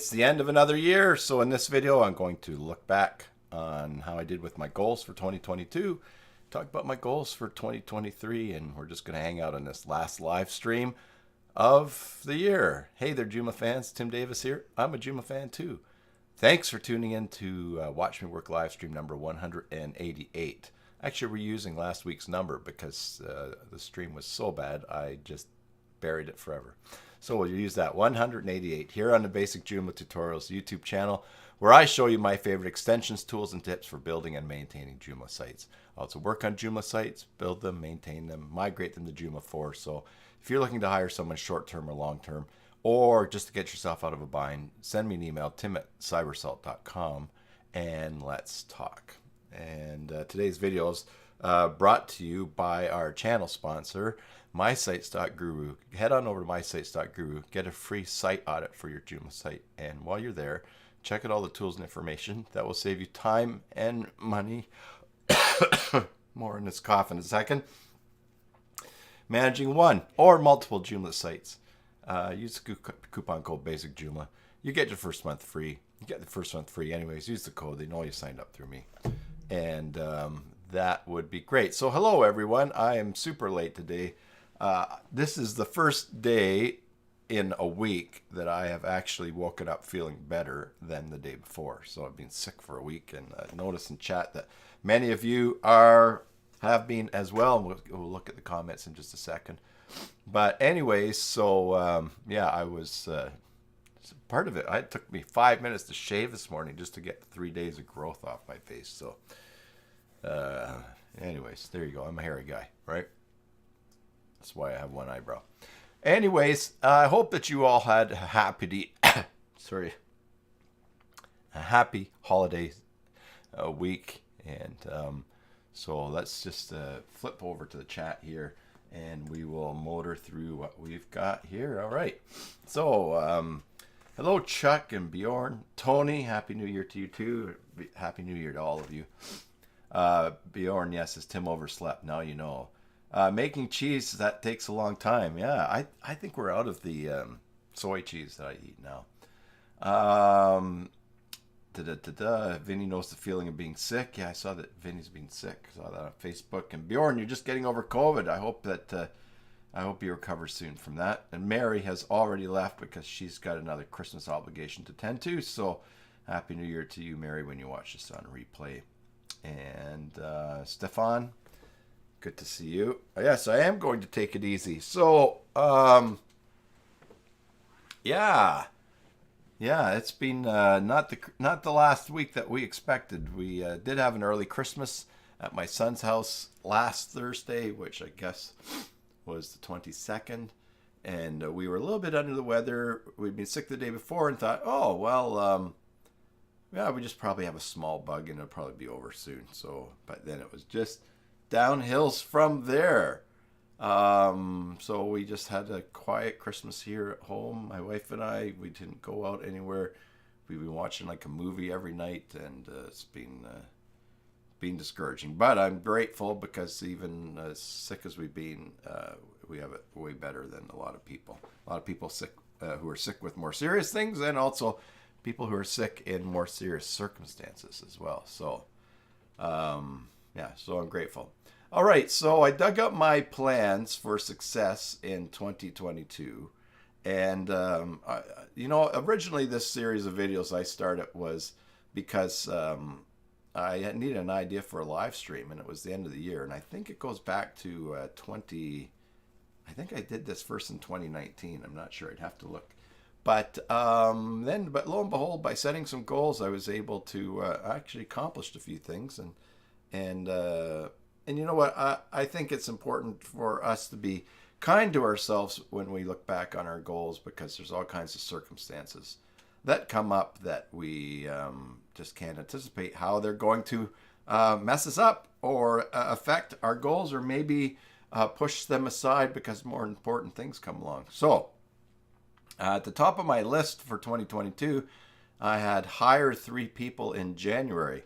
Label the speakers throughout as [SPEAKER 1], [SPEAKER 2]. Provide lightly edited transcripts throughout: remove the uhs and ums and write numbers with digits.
[SPEAKER 1] It's the end of another year, so in this video I'm going to look back on how I did with my goals for 2022, talk about my goals for 2023, and we're just going to hang out on this last live stream of the year. Hey there, Joomla fans. Tim Davis here. I'm a Joomla fan too. Thanks for tuning in to Watch Me Work live stream number 188. Actually, we're using last week's number because the stream was so bad I just buried it forever. So we'll use that 188 here on the Basic Joomla Tutorials YouTube channel, where I show you my favorite extensions, tools, and tips for building and maintaining Joomla sites. I also work on Joomla sites, build them, maintain them, migrate them to Joomla 4. So if you're looking to hire someone short-term or long-term, or just to get yourself out of a bind, send me an email, tim@cybersalt.com, and let's talk. And today's video is brought to you by our channel sponsor, mysites.guru. Head on over to mysites.guru, get a free site audit for your Joomla site, and while you're there, check out all the tools and information that will save you time and money. More in this cough in a second. Managing one or multiple Joomla sites. Use the coupon code Basic Joomla. You get your first month free. You get the first month free anyways. Use the code. They know you signed up through me. And that would be great. So hello everyone. I am super late today. This is the first day in a week that I have actually woken up feeling better than the day before. So I've been sick for a week, and notice in chat that many of you have been as well. We'll look at the comments in just a second. But anyways, so yeah, I was part of it. It took me 5 minutes to shave this morning just to get 3 days of growth off my face. So anyways, there you go. I'm a hairy guy, right? That's why I have one eyebrow. Anyways, I hope that you all had a happy holiday week. And so let's just flip over to the chat here, and we will motor through what we've got here. All right. So hello, Chuck and Bjorn. Tony, Happy New Year to you too. Happy New Year to all of you. Bjorn, yes, is Tim overslept? Now you know. Making cheese, that takes a long time. Yeah, I think we're out of the soy cheese that I eat now. Vinny knows the feeling of being sick. Yeah, I saw that Vinny's been sick. I saw that on Facebook. And Bjorn, you're just getting over COVID. I hope you recover soon from that. And Mary has already left because she's got another Christmas obligation to tend to. So Happy New Year to you, Mary, when you watch this on replay. And Stefan, good to see you. Yes, I am going to take it easy. So, yeah, it's been not the last week that we expected. We did have an early Christmas at my son's house last Thursday, which I guess was the 22nd, and we were a little bit under the weather. We'd been sick the day before and thought, oh well, yeah, we just probably have a small bug and it'll probably be over soon. So, but then it was just downhills from there. So we just had a quiet Christmas here at home. My wife and I, we didn't go out anywhere. We've been watching like a movie every night, and it's been discouraging. But I'm grateful because even as sick as we've been, we have it way better than a lot of people. A lot of people sick who are sick with more serious things, and also people who are sick in more serious circumstances as well. So, yeah, so I'm grateful. All right, so I dug up my plans for success in 2022. And, originally this series of videos I started was because I needed an idea for a live stream, and it was the end of the year. And I think it goes back to I think I did this first in 2019. I'm not sure. I'd have to look. But but lo and behold, by setting some goals, I was able to actually accomplish a few things. And you know what? I think it's important for us to be kind to ourselves when we look back on our goals, because there's all kinds of circumstances that come up that we just can't anticipate how they're going to mess us up or affect our goals, or maybe push them aside because more important things come along. So at the top of my list for 2022, I had hire 3 people in January.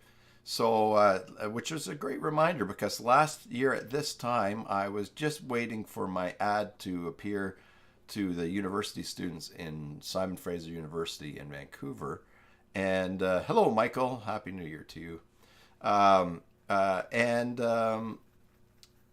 [SPEAKER 1] So, which was a great reminder, because last year at this time, I was just waiting for my ad to appear to the university students in Simon Fraser University in Vancouver. And hello, Michael. Happy New Year to you. And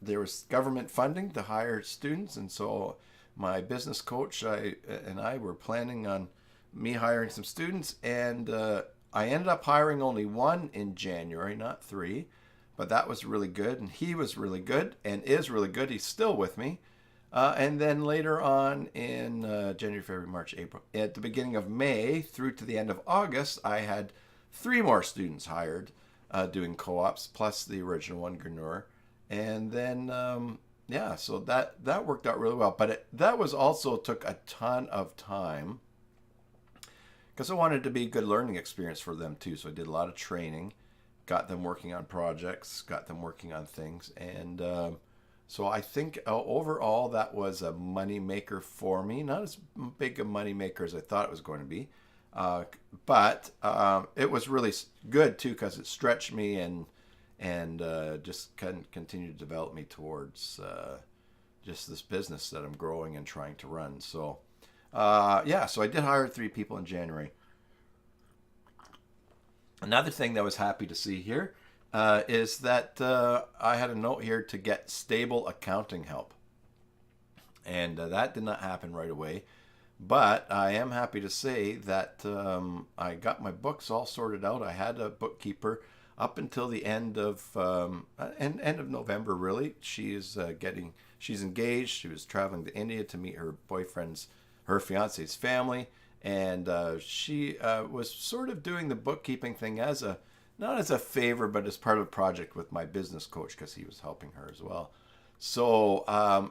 [SPEAKER 1] there was government funding to hire students, and so my business coach and I were planning on me hiring some students, and I ended up hiring only one in January, not three, but that was really good, and he was really good and is really good. He's still with me. And then later on in January, February, March, April, at the beginning of May through to the end of August, I had three more students hired doing co-ops, plus the original one, Gurnur. And then, yeah, so that worked out really well. But that was also took a ton of time because I wanted it to be a good learning experience for them too. So I did a lot of training, got them working on projects, got them working on things. And so I think overall that was a money maker for me. Not as big a money maker as I thought it was going to be. But it was really good too because it stretched me and just continue to develop me towards just this business that I'm growing and trying to run. So, yeah, so I did hire three people in January. Another thing that I was happy to see here is that I had a note here to get stable accounting help. And that did not happen right away. But I am happy to say that I got my books all sorted out. I had a bookkeeper up until the end of November. Really, she's engaged. She was traveling to India to meet her fiance's family, and she was sort of doing the bookkeeping thing not as a favor, but as part of a project with my business coach because he was helping her as well. So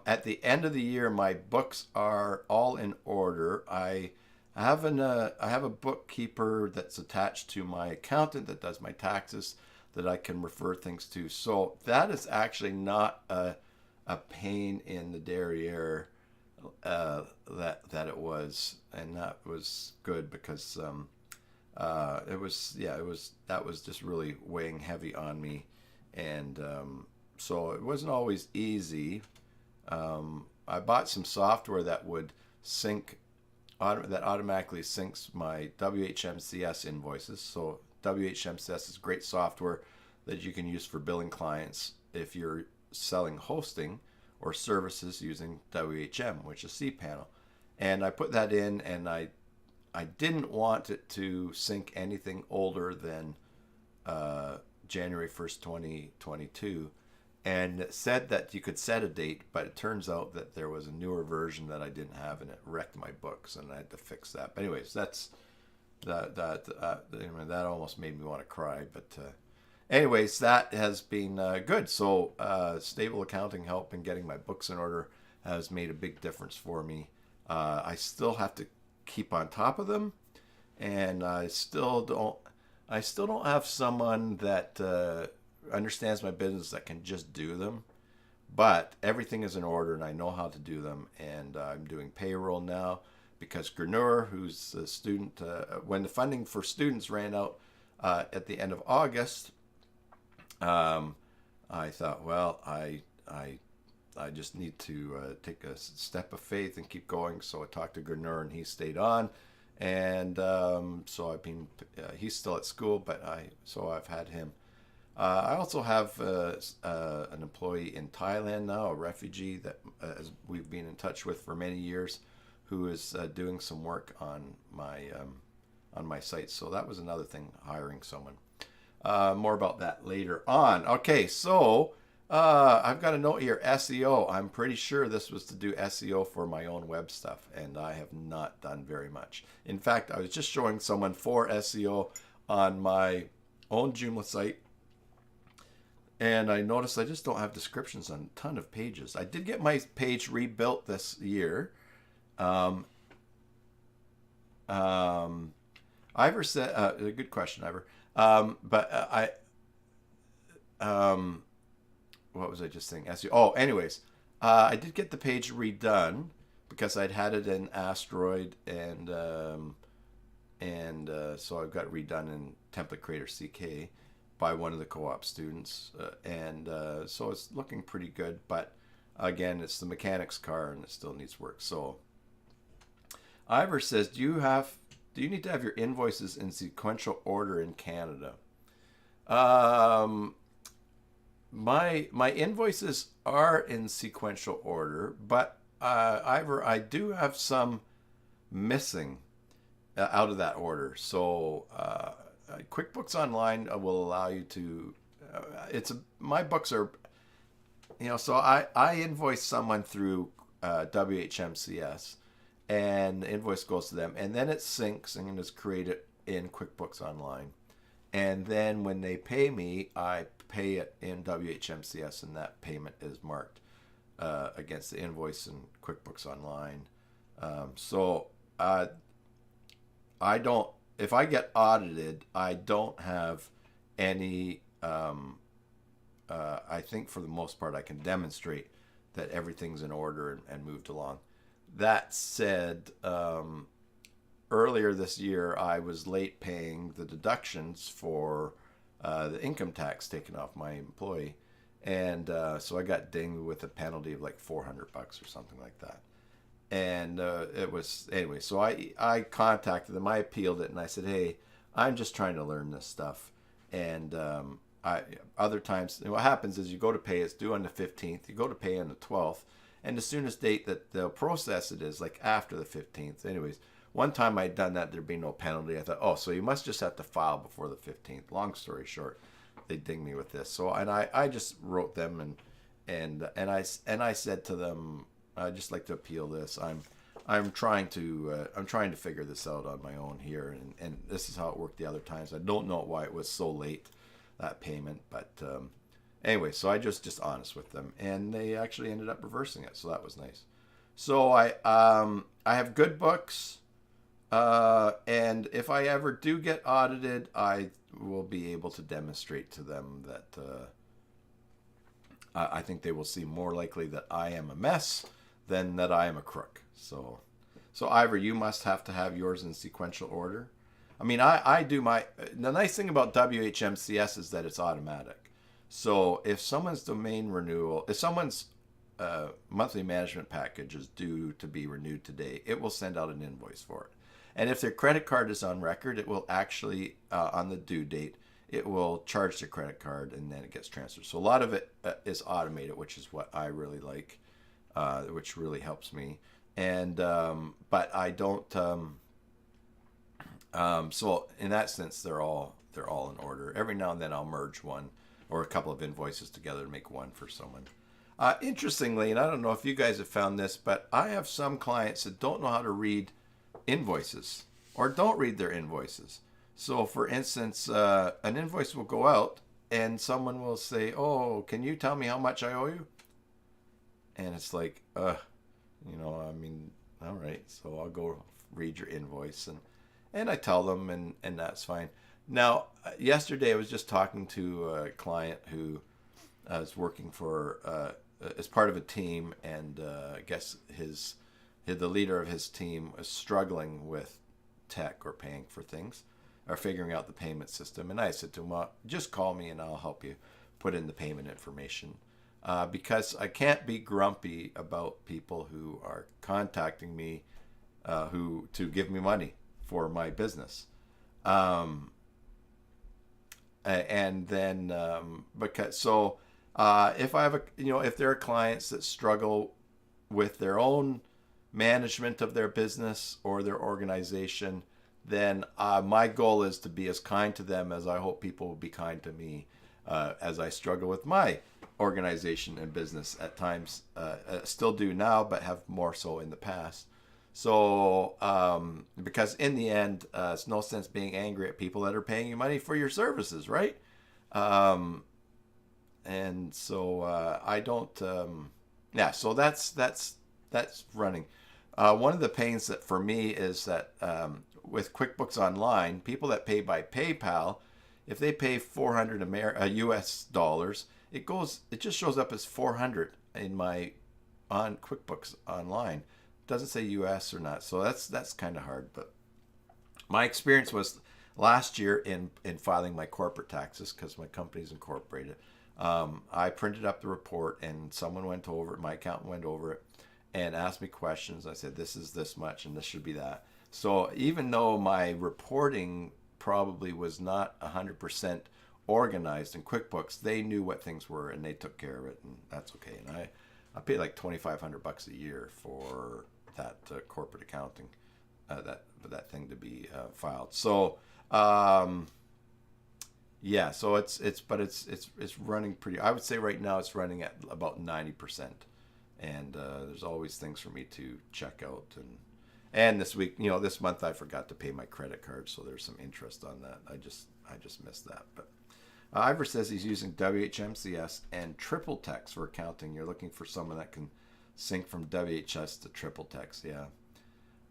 [SPEAKER 1] at the end of the year, my books are all in order. I have a bookkeeper that's attached to my accountant that does my taxes that I can refer things to. So that is actually not a pain in the derriere that it was, and that was good because that was just really weighing heavy on me, and so it wasn't always easy. I bought some software that would that automatically syncs my WHMCS invoices. So WHMCS is great software that you can use for billing clients if you're selling hosting or services using WHM, which is cPanel. And I put that in, and I didn't want it to sync anything older than January 1st, 2022. And it said that you could set a date, but it turns out that there was a newer version that I didn't have, and it wrecked my books, and I had to fix that. But anyways, that almost made me want to cry. But anyways, that has been good. So stable accounting help and getting my books in order has made a big difference for me. I still have to keep on top of them, and I still don't have someone that understands my business that can just do them, but everything is in order and I know how to do them. And I'm doing payroll now because Gurnur, who's a student, when the funding for students ran out at the end of August, I thought, well, I just need to take a step of faith and keep going. So I talked to Gurnur and he stayed on, and so he's still at school, but I've had him. I also have an employee in Thailand now, a refugee that we've been in touch with for many years, who is doing some work on my site. So that was another thing, hiring someone. More about that later on. Okay, so I've got a note here, SEO. I'm pretty sure this was to do SEO for my own web stuff, and I have not done very much. In fact, I was just showing someone for SEO on my own Joomla site, and I noticed I just don't have descriptions on a ton of pages. I did get my page rebuilt this year. Ivor said, a good question, Ivor. What was I just saying? SEO. Oh, anyways, I did get the page redone because I'd had it in Asteroid, and so I've got it redone in Template Creator CK by one of the co-op students, so it's looking pretty good. But again, it's the mechanic's car and it still needs work. So Ivor says, do you need to have your invoices in sequential order in Canada? Um, my invoices are in sequential order, but Ivor, I do have some missing out of that order. So QuickBooks Online will allow you to. My books are, so I invoice someone through WHMCS, and the invoice goes to them, and then it syncs and is created in QuickBooks Online. And then when they pay me, I pay it in WHMCS, and that payment is marked against the invoice in QuickBooks Online. So I don't, if I get audited, I don't have any, I think for the most part, I can demonstrate that everything's in order and moved along. That said, earlier this year, I was late paying the deductions for the income tax taken off my employee. And so I got dinged with a penalty of like $400 or something like that. And it was, anyway, so I contacted them, I appealed it, and I said, hey, I'm just trying to learn this stuff. And other times, what happens is you go to pay, it's due on the 15th, you go to pay on the 12th, and the soonest date that they'll process it is like after the 15th. Anyways, one time I'd done that, there'd be no penalty. I thought, oh, so you must just have to file before the 15th. Long story short, they dinged me with this. So, and I just wrote them and I said to them, I'd just like to appeal this. I'm trying to figure this out on my own here, and this is how it worked the other times. I don't know why it was so late, that payment, but anyway, so I just honest with them, and they actually ended up reversing it, so that was nice. So I have good books, and if I ever do get audited, I will be able to demonstrate to them that I think they will see more likely that I am a mess than that I am a crook. So Ivor, you must have to have yours in sequential order. I mean, I do the nice thing about WHMCS is that it's automatic. So if someone's domain renewal, if someone's monthly management package is due to be renewed today, it will send out an invoice for it. And if their credit card is on record, it will actually, on the due date, it will charge the credit card and then it gets transferred. So a lot of it is automated, which is what I really like, which really helps me. And but I don't. So in that sense, they're all in order. Every now and then I'll merge one or a couple of invoices together to make one for someone. Interestingly, and I don't know if you guys have found this, but I have some clients that don't know how to read invoices or don't read their invoices. So for instance, an invoice will go out and someone will say, oh, can you tell me how much I owe you? And it's like, I mean, all right, so I'll go read your invoice and I tell them and that's fine. Now, yesterday I was just talking to a client who is working for, as part of a team, and I guess the leader of his team was struggling with tech or paying for things or figuring out the payment system. And I said to him, well, just call me and I'll help you put in the payment information. Because I can't be grumpy about people who are contacting me to give me money for my business. And then if I have if there are clients that struggle with their own management of their business or their organization, then my goal is to be as kind to them as I hope people will be kind to me as I struggle with my organization and business at times. Still do now, but have more so in the past. So, because in the end, it's no sense being angry at people that are paying you money for your services, right? And so I don't. So that's running. One of the pains that for me is that with QuickBooks Online, people that pay by PayPal, if they pay $400 US dollars, it just shows up as 400 on QuickBooks Online. It doesn't say US or not, so that's kind of hard. But my experience was last year in filing my corporate taxes, because my company's incorporated. I printed up the report and someone went over it. My accountant went over it, and asked me questions. I said, this is this much and this should be that. So even though my reporting probably was not 100% organized in QuickBooks, they knew what things were and they took care of it, and that's okay. And I paid like $2,500 a year for that corporate accounting, that thing to be filed. So yeah, so it's running pretty. I would say right now it's running at about 90%, and there's always things for me to check out. And this week, this month I forgot to pay my credit card, so there's some interest on that. I just missed that. But Ivor says he's using WHMCS and triple text for accounting. You're looking for someone that can sync from WHS to triple text, yeah.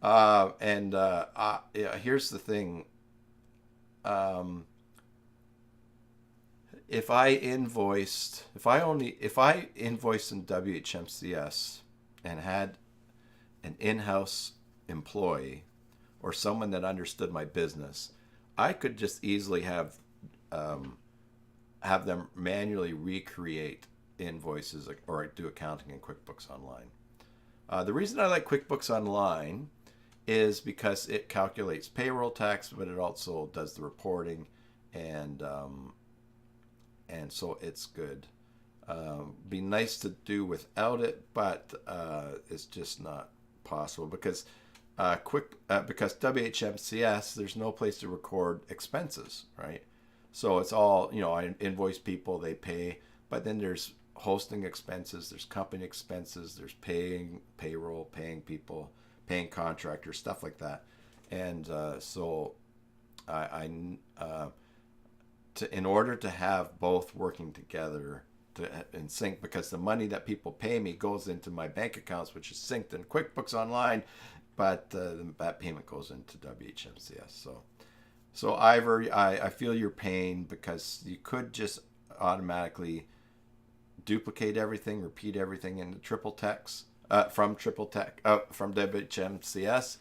[SPEAKER 1] Yeah, here's the thing. If I invoiced in WHMCS and had an in-house employee or someone that understood my business, I could just easily have them manually recreate invoices or do accounting in QuickBooks Online. The reason I like QuickBooks Online is because it calculates payroll tax, but it also does the reporting, and so it's good. Be nice to do without it, but it's just not possible because because WHMCS, there's no place to record expenses, right? So it's all, I invoice people, they pay, but then there's hosting expenses, there's company expenses, there's paying payroll, paying people, paying contractors, stuff like that. And so in order to have both working together in sync, because the money that people pay me goes into my bank accounts, which is synced in QuickBooks Online, but that payment goes into WHMCS. So Ivor, I feel your pain, because you could just automatically duplicate everything, repeat everything into triple text from WHMCS,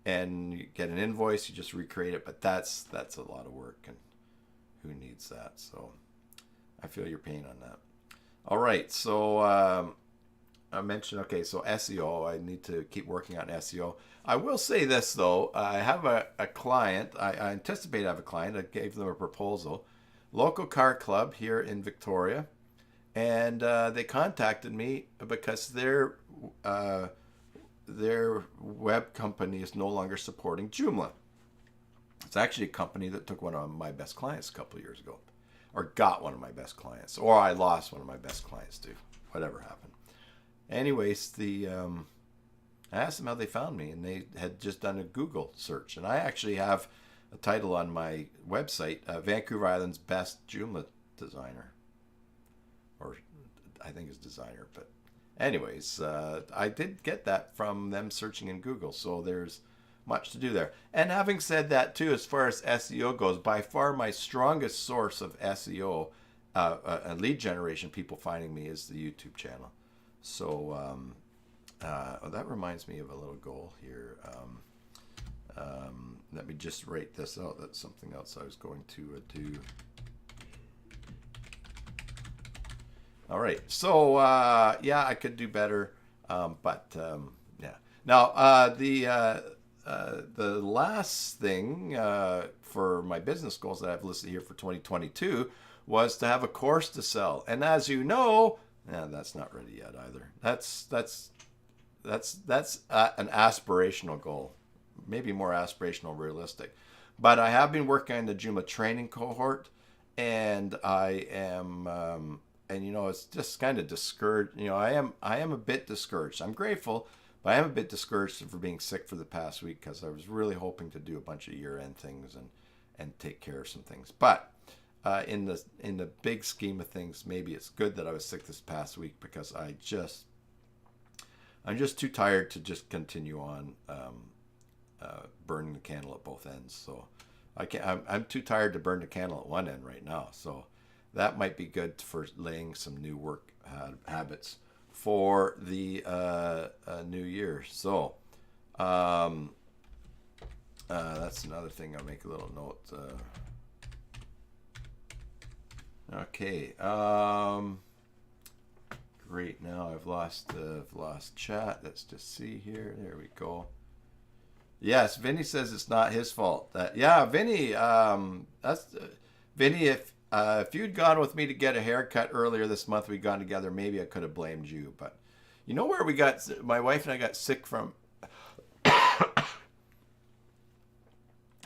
[SPEAKER 1] and you get an invoice, you just recreate it. But that's a lot of work, and who needs that? So I feel your pain on that. All right, so I mentioned, okay, so SEO, I need to keep working on SEO. I will say this, though. I have a client. I anticipate I have a client. I gave them a proposal. Local car club here in Victoria. And they contacted me because their web company is no longer supporting Joomla. It's actually a company that took one of my best clients a couple of years ago. Or got one of my best clients. Or I lost one of my best clients, too. Whatever happened. Anyways, I asked them how they found me, and they had just done a Google search. And I actually have a title on my website, Vancouver Island's Best Joomla Designer. Or I think it's designer. But anyways, I did get that from them searching in Google. So there's much to do there. And having said that, too, as far as SEO goes, by far my strongest source of SEO and lead generation, people finding me, is the YouTube channel. So that reminds me of a little goal here. Let me just write this out. That's something else I was going to do. All right. So yeah, I could do better, but yeah. Now the last thing for my business goals that I've listed here for 2022 was to have a course to sell, and as you know. Yeah, that's not ready yet either. That's an aspirational goal, maybe more aspirational, realistic. But I have been working on the Joomla training cohort, and I am, and it's just kind of discouraged. I am a bit discouraged. I'm grateful, but I am a bit discouraged for being sick for the past week, because I was really hoping to do a bunch of year-end things and take care of some things, but. In the big scheme of things, maybe it's good that I was sick this past week, because I'm just too tired to just continue on burning the candle at both ends. So I'm too tired to burn the candle at one end right now. So that might be good for laying some new work habits for the new year. So that's another thing. I'll make a little note. Okay. Great. Now I've lost chat. Let's just see here. There we go. Yes, Vinny says it's not his fault. Yeah, Vinny. That's Vinny. If you'd gone with me to get a haircut earlier this month, we'd gone together. Maybe I could have blamed you. But you know where we got? My wife and I got sick from. And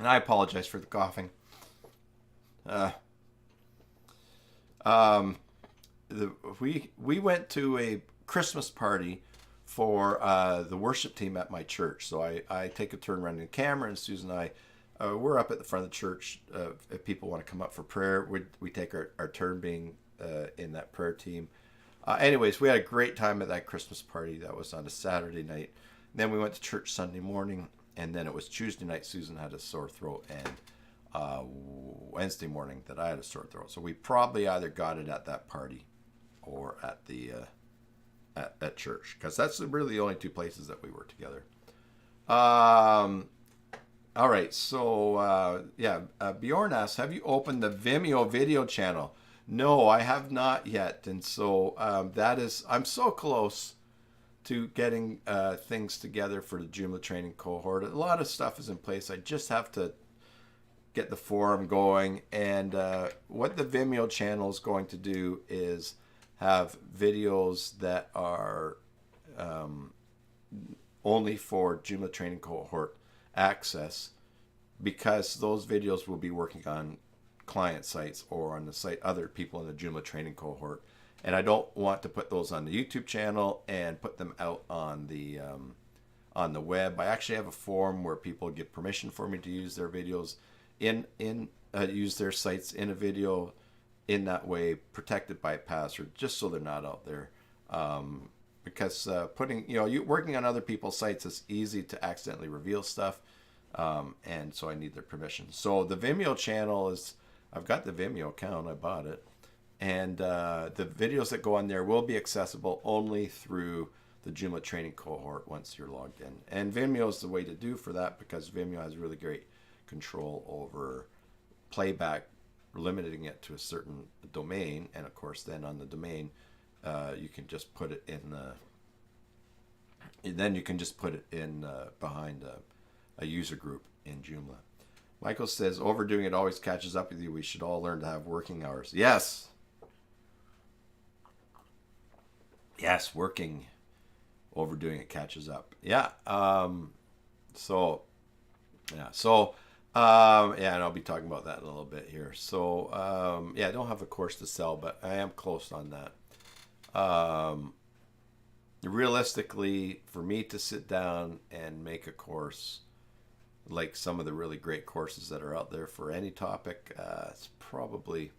[SPEAKER 1] I apologize for the coughing. Uh, um, we went to a Christmas party for the worship team at my church. So I take a turn running the camera, and Susan and I, we're up at the front of the church. If people want to come up for prayer, we take our turn being in that prayer team. Anyways, we had a great time at that Christmas party. That was on a Saturday night. Then we went to church Sunday morning, and then it was Tuesday night. Susan had a sore throat, and Wednesday morning that I had a sore throat. So we probably either got it at that party or at the at church, because that's really the only two places that we were together. All right, so Bjorn asks, have you opened the Vimeo video channel? No, I have not yet, and so I'm so close to getting things together for the Joomla training cohort. A lot of stuff is in place. I just have to get the forum going, and what the Vimeo channel is going to do is have videos that are only for Joomla training cohort access, because those videos will be working on client sites or on the site other people in the Joomla training cohort, and I don't want to put those on the YouTube channel and put them out on the web. I actually have a forum where people give permission for me to use their videos use their sites in a video in that way, protected by a password, just so they're not out there. Because working on other people's sites is easy to accidentally reveal stuff, and so I need their permission. So the Vimeo channel is, I've got the Vimeo account, I bought it, and the videos that go on there will be accessible only through the Joomla training cohort once you're logged in. And Vimeo is the way to do for that, because Vimeo has really great control over playback, limiting it to a certain domain, and of course then on the domain you can just put it in behind a user group in Joomla. Michael says, overdoing it always catches up with you. We should all learn to have working hours. Yes, overdoing it catches up. And I'll be talking about that in a little bit here. So, I don't have a course to sell, but I am close on that. Realistically, for me to sit down and make a course, like some of the really great courses that are out there for any topic, it's probably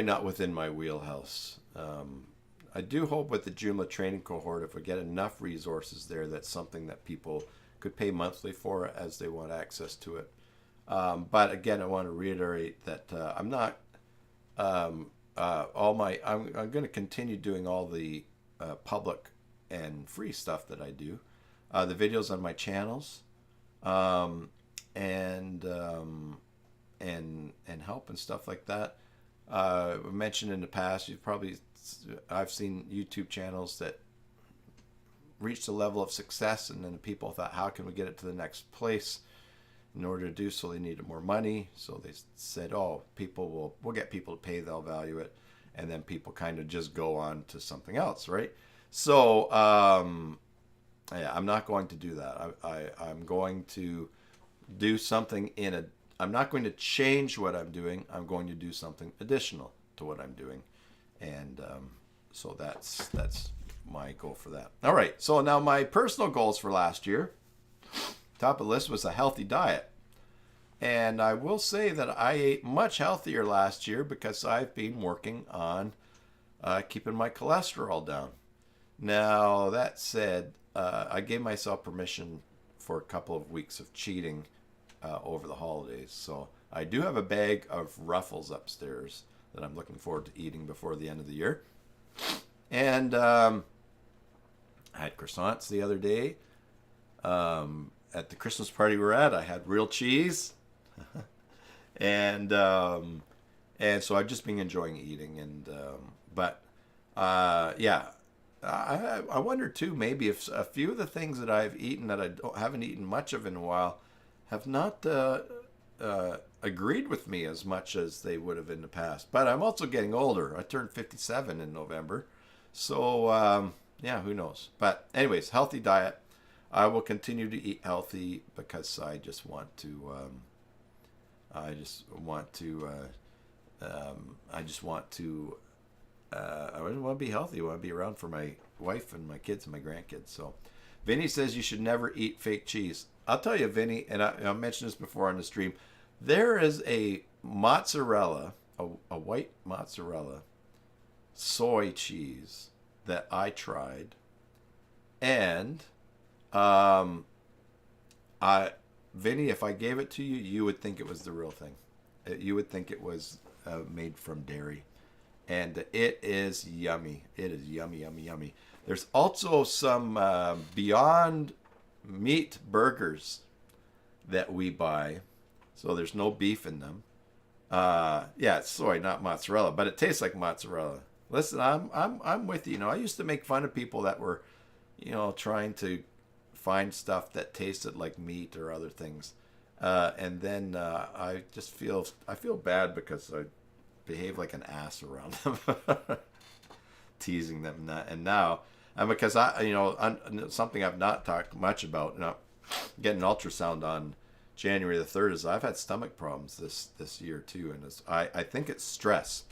[SPEAKER 1] not within my wheelhouse. I do hope with the Joomla training cohort, if we get enough resources there, that's something that people could pay monthly for as they want access to it. But again, I want to reiterate that I'm not I'm going to continue doing all the public and free stuff that I do, the videos on my channels, and help and stuff like that. I mentioned in the past, I've seen YouTube channels that reached a level of success, and then people thought, how can we get it to the next place? In order to do so, they needed more money. So they said, we'll get people to pay, they'll value it. And then people kind of just go on to something else, right? So, I'm not going to do that. I'm going to do something I'm not going to change what I'm doing. I'm going to do something additional to what I'm doing. And so that's my goal for that. All right, so now my personal goals for last year. Top of the list was a healthy diet. And I will say that I ate much healthier last year because I've been working on keeping my cholesterol down. Now, that said, I gave myself permission for a couple of weeks of cheating over the holidays. So I do have a bag of Ruffles upstairs that I'm looking forward to eating before the end of the year. And I had croissants the other day. At the Christmas party we're at, I had real cheese. and so I've just been enjoying eating. But Yeah. I wonder too, maybe if a few of the things that I've eaten that haven't eaten much of in a while have not agreed with me as much as they would have in the past. But I'm also getting older. I turned 57 in November. So, yeah, who knows? But, anyways, healthy diet. I will continue to eat healthy because I just want to. I just want to. I just want to. I want to be healthy. I want to be around for my wife and my kids and my grandkids. So, Vinny says you should never eat fake cheese. I'll tell you, Vinny, and I mentioned this before on the stream. There is a mozzarella, a white mozzarella soy cheese that I tried, and um, Vinny, if I gave it to you, you would think it was the real thing. You would think it was made from dairy, and it is yummy. It is yummy, yummy, yummy. There's also some Beyond Meat burgers that we buy, so there's no beef in them. Yeah, it's soy, not mozzarella, but it tastes like mozzarella. Listen, I'm with you. You know, I used to make fun of people that were, trying to find stuff that tasted like meat or other things, and then I feel bad because I behave like an ass around them, teasing them. And now, and because something I've not talked much about, getting an ultrasound on January the 3rd is I've had stomach problems this year too, and I think it's stress.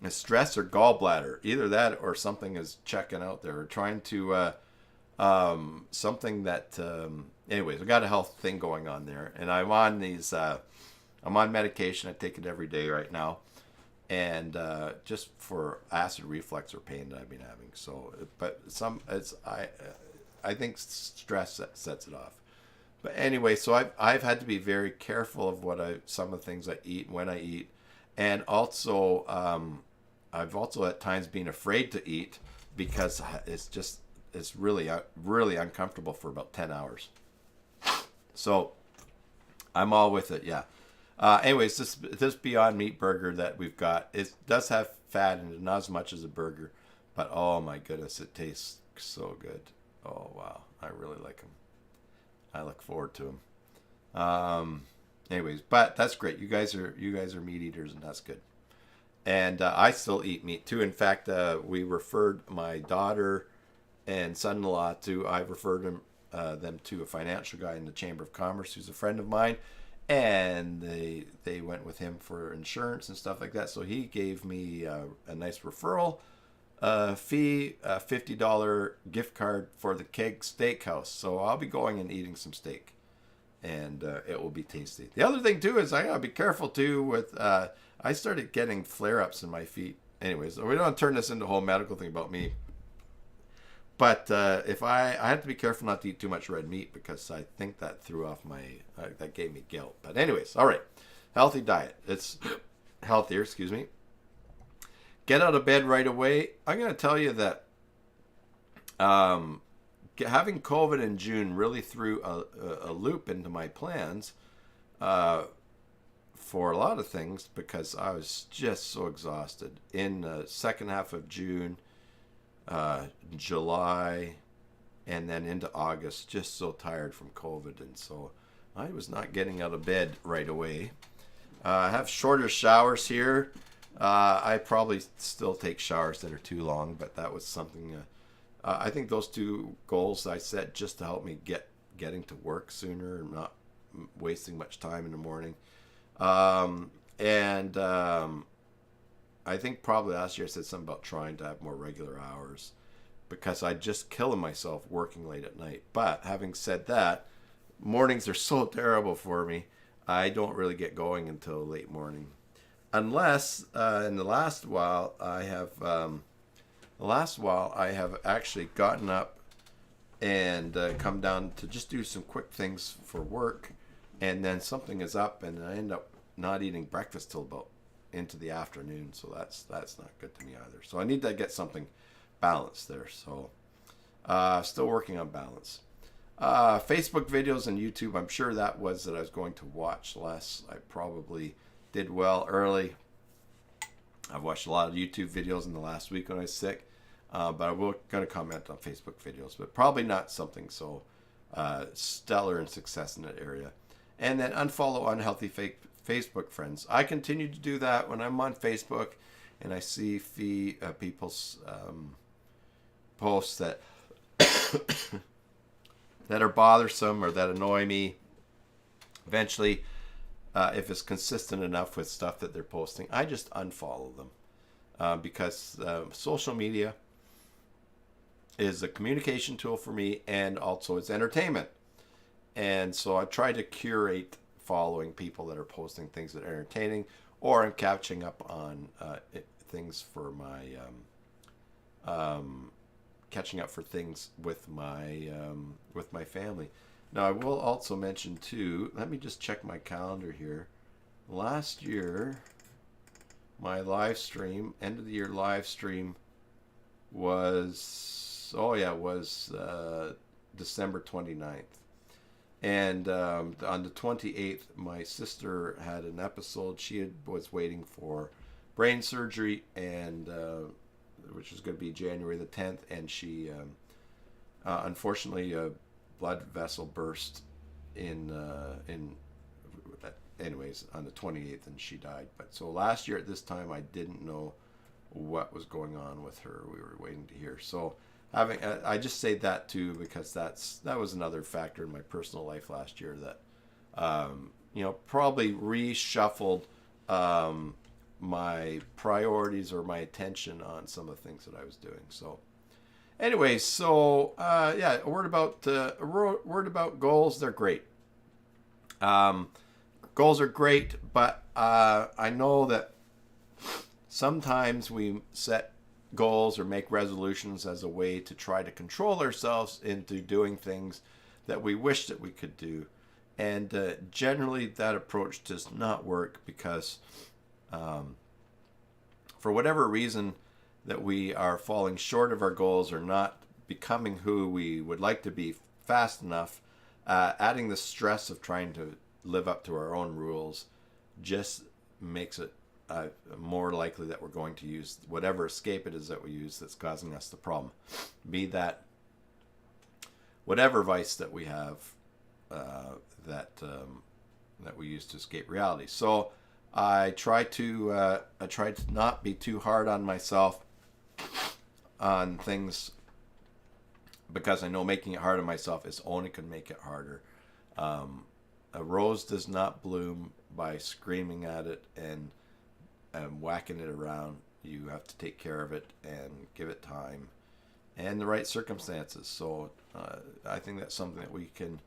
[SPEAKER 1] It's stress or gallbladder, either that or something is checking out there or trying to something that anyways, we got a health thing going on there, and I'm on medication. I take it every day right now, and just for acid reflux or pain that I've been having. So, but I think stress sets it off. But anyway, so I've had to be very careful of some of the things I eat, when I eat, and also I've also at times been afraid to eat because it's really really uncomfortable for about 10 hours. So I'm all with it, yeah. Anyways, this Beyond Meat burger that we've got, it does have fat in it, not as much as a burger, but oh my goodness, it tastes so good. Oh wow, I really like them. I look forward to them. Anyways, but that's great. You guys are meat eaters, and that's good. And I still eat meat too. In fact, we referred my daughter and son-in-law to. I referred them to a financial guy in the Chamber of Commerce who's a friend of mine, and they went with him for insurance and stuff like that. So he gave me a nice referral fee, a $50 gift card for the Keg Steakhouse. So I'll be going and eating some steak, and it will be tasty. The other thing too is I gotta be careful too with. I started getting flare-ups in my feet. Anyways, we don't turn this into a whole medical thing about me. But if I have to be careful not to eat too much red meat because I think that threw off that gave me guilt. But anyways, all right, healthy diet. It's healthier. Excuse me. Get out of bed right away. I'm going to tell you that having COVID in June really threw a loop into my plans for a lot of things because I was just so exhausted. In the second half of June, July, and then into August, just so tired from COVID. And so I was not getting out of bed right away. I have shorter showers here. I probably still take showers that are too long, but that was something. I think those two goals I set just to help me getting to work sooner and not wasting much time in the morning. And I think probably last year I said something about trying to have more regular hours because I just killing myself working late at night. But having said that, mornings are so terrible for me. I don't really get going until late morning. Unless in the last while I have actually gotten up and come down to just do some quick things for work, and then something is up and I end up not eating breakfast till about into the afternoon. So that's not good to me either. So I need to get something balanced there. So still working on balance. Facebook videos and YouTube. I'm sure that I was going to watch less. I probably did well early. I've watched a lot of YouTube videos in the last week when I was sick, but I will going to comment on Facebook videos, but probably not something so stellar in success in that area. And then unfollow unhealthy fake Facebook friends. I continue to do that when I'm on Facebook and I see people's posts that that are bothersome or that annoy me. Eventually, if it's consistent enough with stuff that they're posting, I just unfollow them because social media is a communication tool for me, and also it's entertainment. And so I try to curate following people that are posting things that are entertaining, or I'm catching up on things for my catching up for things with my family. Now I will also mention too. Let me just check my calendar here. Last year, my live stream, end of the year live stream, was December 29th. And on the 28th, my sister had an episode. Was waiting for brain surgery, and which was going to be January the 10th. And she, unfortunately, a blood vessel burst anyways, on the 28th, and she died. But so last year at this time, I didn't know what was going on with her. We were waiting to hear. So I just say that too because that was another factor in my personal life last year that probably reshuffled my priorities or my attention on some of the things that I was doing. So anyway, so a word about goals. They're great. Goals are great, but I know that sometimes we set goals or make resolutions as a way to try to control ourselves into doing things that we wish that we could do. And generally that approach does not work because for whatever reason that we are falling short of our goals or not becoming who we would like to be fast enough, adding the stress of trying to live up to our own rules just makes it more likely that we're going to use whatever escape it is that we use that's causing us the problem. Be that whatever vice that we have that we use to escape reality. So I try to not be too hard on myself on things because I know making it hard on myself is only going to make it harder. A rose does not bloom by screaming at it and whacking it around. You have to take care of it and give it time and the right circumstances. So I think that's something that we can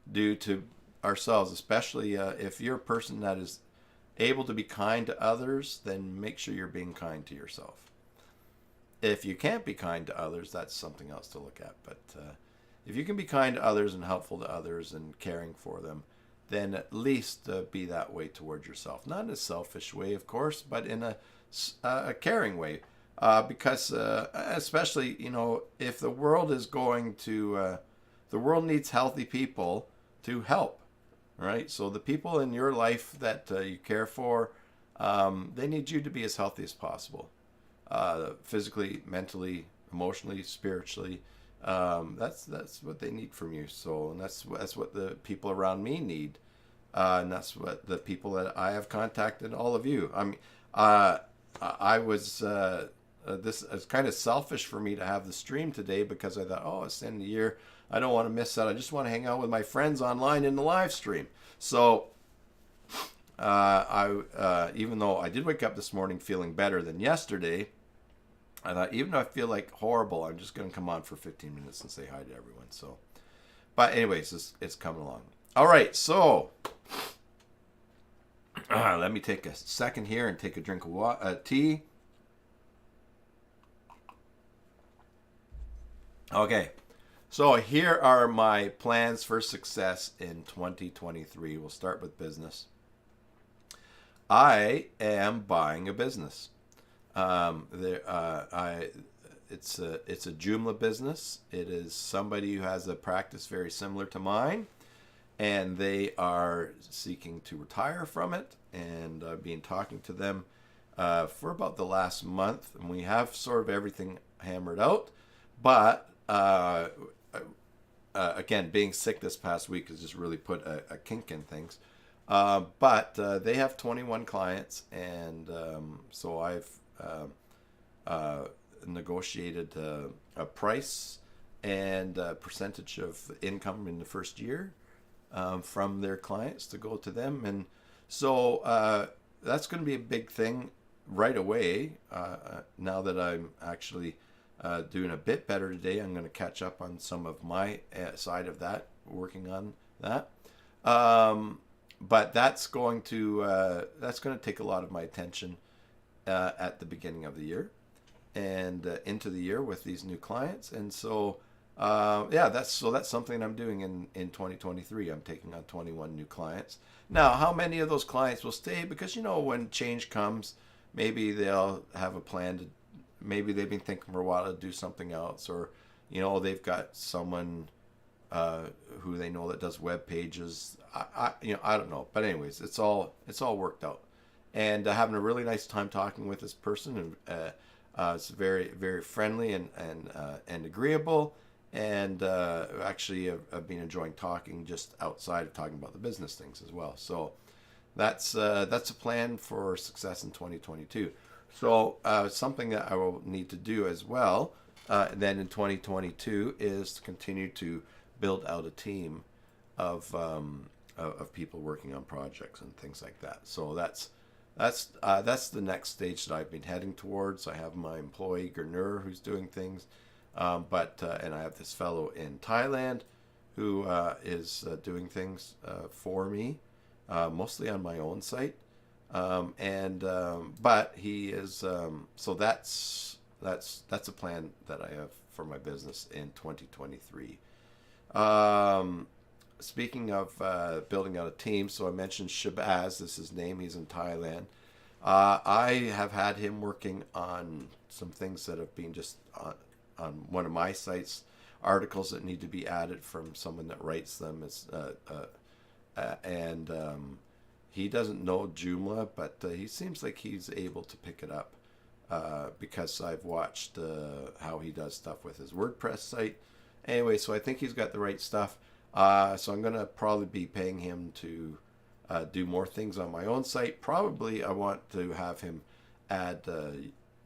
[SPEAKER 1] do to ourselves, especially if you're a person that is able to be kind to others, then make sure you're being kind to yourself. If you can't be kind to others, that's something else to look at. But if you can be kind to others and helpful to others and caring for them, then at least be that way toward yourself. Not in a selfish way, of course, but in a caring way. Because especially, if the world is going to, the world needs healthy people to help, right? So the people in your life that you care for, they need you to be as healthy as possible. Physically, mentally, emotionally, spiritually. That's what they need from you. So, and that's what the people around me need, and that's what the people that I have contacted all of you. I mean, I was this is kind of selfish for me to have the stream today because I thought, it's the end of the year. I don't want to miss out. I just want to hang out with my friends online in the live stream. So, even though I did wake up this morning feeling better than yesterday, I thought, even though I feel like horrible, I'm just going to come on for 15 minutes and say hi to everyone. So, but anyways, it's coming along. All right, so let me take a second here and take a drink of tea. Okay, so here are my plans for success in 2023. We'll start with business. I am buying a business. It's a Joomla business. It is somebody who has a practice very similar to mine, and they are seeking to retire from it. And I've been talking to them for about the last month, and we have sort of everything hammered out. But again, being sick this past week has just really put a kink in things. But they have 21 clients, and so I've negotiated a price and a percentage of income in the first year from their clients to go to them. And so that's going to be a big thing right away. Now that I'm actually doing a bit better today, I'm going to catch up on some of my side of that, working on that. But that's going to take a lot of my attention at the beginning of the year and into the year with these new clients. And so that's something I'm doing in 2023. I'm taking on 21 new clients. Now, how many of those clients will stay? Because when change comes, maybe they'll have a plan to. Maybe they've been thinking for a while to do something else, or they've got someone who they know that does web pages. I don't know, but anyways, it's all worked out, and having a really nice time talking with this person, and it's very, very friendly and agreeable, and actually I've been enjoying talking just outside of talking about the business things as well. So that's a plan for success in 2022. So something that I will need to do as well then in 2022 is to continue to build out a team of people working on projects and things like that. So that's the next stage that I've been heading towards. I have my employee Gernur who's doing things, and I have this fellow in Thailand who is doing things for me, mostly on my own site. But he is so that's a plan that I have for my business in 2023. Speaking of building out a team, so I mentioned Shabazz, this is his name, he's in Thailand. I have had him working on some things that have been just on one of my sites, articles that need to be added from someone that writes them. He doesn't know Joomla, but he seems like he's able to pick it up because I've watched how he does stuff with his WordPress site. Anyway, so I think he's got the right stuff. So I'm going to probably be paying him to do more things on my own site. Probably I want to have him add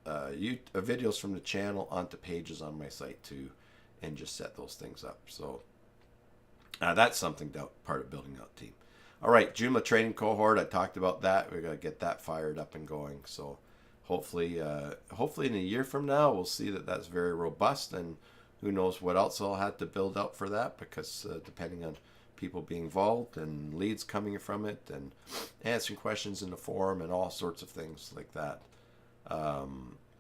[SPEAKER 1] videos from the channel onto pages on my site too, and just set those things up. So that's something part of building out a team. All right, Joomla training cohort. I talked about that. We're gonna get that fired up and going. So hopefully in a year from now, we'll see that that's very robust, and who knows what else I'll have to build out for that, because depending on people being involved and leads coming from it and answering questions in the forum and all sorts of things like that.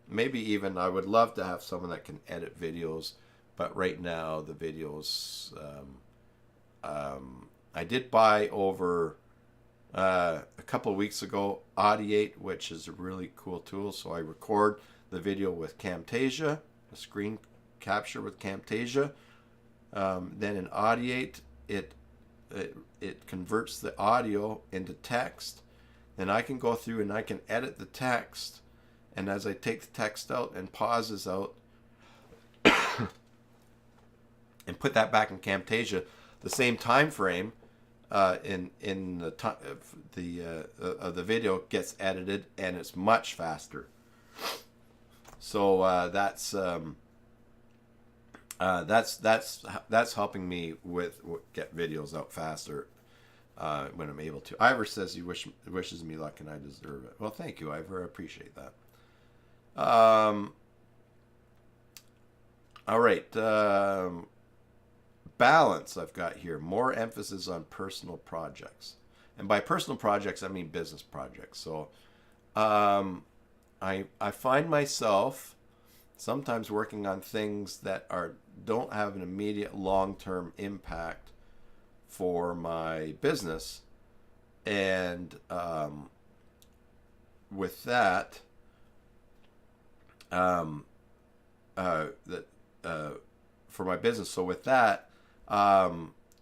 [SPEAKER 1] Maybe even I would love to have someone that can edit videos, but right now the videos, I did buy over a couple of weeks ago Audiate, which is a really cool tool. So I record the video with Camtasia, a screen capture with Camtasia. Then in Audiate, it converts the audio into text. Then I can go through and I can edit the text. And as I take the text out and pauses out and put that back in Camtasia, the same time frame in the video gets edited, and it's much faster. So that's helping me with get videos out faster when I'm able to. Ivor says he wishes me luck and I deserve it. Well, thank you, Ivor. I appreciate that. All right. Balance I've got here. More emphasis on personal projects. And by personal projects, I mean business projects. So I find myself sometimes working on things that don't have an immediate long-term impact for my business. And with that, for my business. So with that,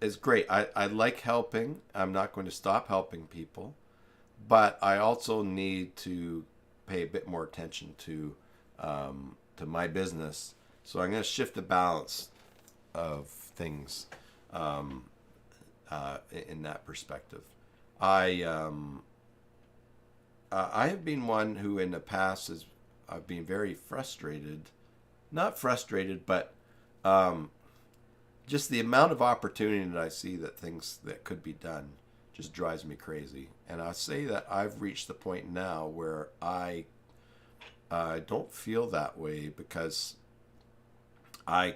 [SPEAKER 1] is great. I like helping. I'm not going to stop helping people, but I also need to pay a bit more attention to my business. So I'm going to shift the balance of things in that perspective. I have been one who in the past has I've been very frustrated, not frustrated, but just the amount of opportunity that I see that things that could be done just drives me crazy. And I say that I've reached the point now where I don't feel that way because I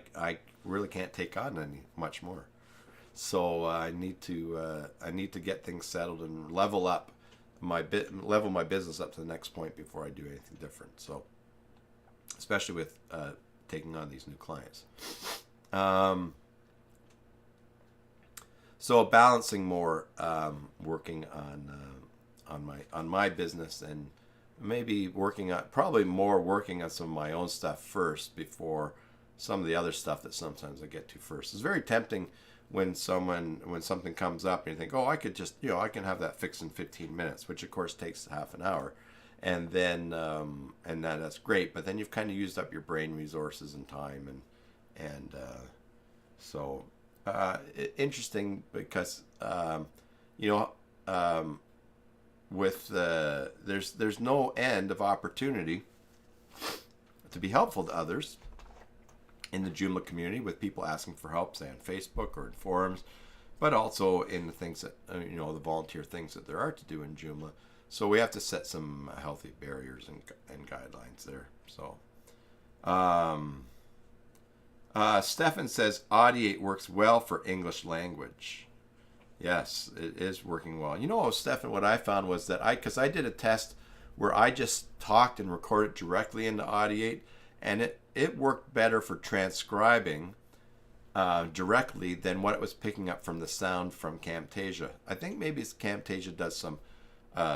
[SPEAKER 1] really can't take on any much more. So I need to get things settled and level my business up to the next point before I do anything different. So especially with taking on these new clients. So balancing more, working on my business, and maybe working on some of my own stuff first before some of the other stuff that sometimes I get to first. It's very tempting when something comes up and you think, oh, I could just, I can have that fixed in 15 minutes, which of course takes half an hour. And then that's great, but then you've kind of used up your brain resources and time, and so interesting because with there's no end of opportunity to be helpful to others in the Joomla community, with people asking for help, say on Facebook or in forums, but also in the things that the volunteer things that there are to do in Joomla. So we have to set some healthy barriers and guidelines there. So, Stefan says Audiate works well for English language. Yes, it is working well. Stefan, what I found was that because I did a test where I just talked and recorded directly into Audiate, and it worked better for transcribing directly than what it was picking up from the sound from Camtasia. I think maybe Camtasia does some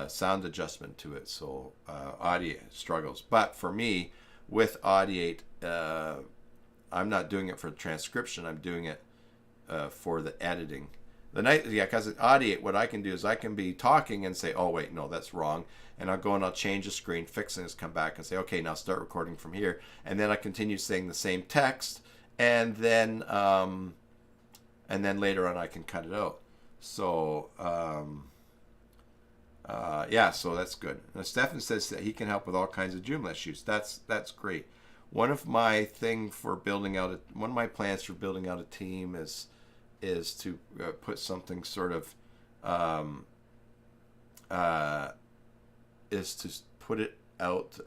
[SPEAKER 1] sound adjustment to it, so Audiate struggles. But for me, with Audiate, I'm not doing it for the transcription. I'm doing it for the editing. Because at Audiate, what I can do is I can be talking and say, oh wait, no, that's wrong, and I'll go and I'll change the screen, fix things, come back and say, okay, now start recording from here, and then I continue saying the same text, and then later on I can cut it out. So so that's good. Now, Stefan says that he can help with all kinds of Joomla issues. That's great. One of my plans for building out a team is to put something sort of is to put it out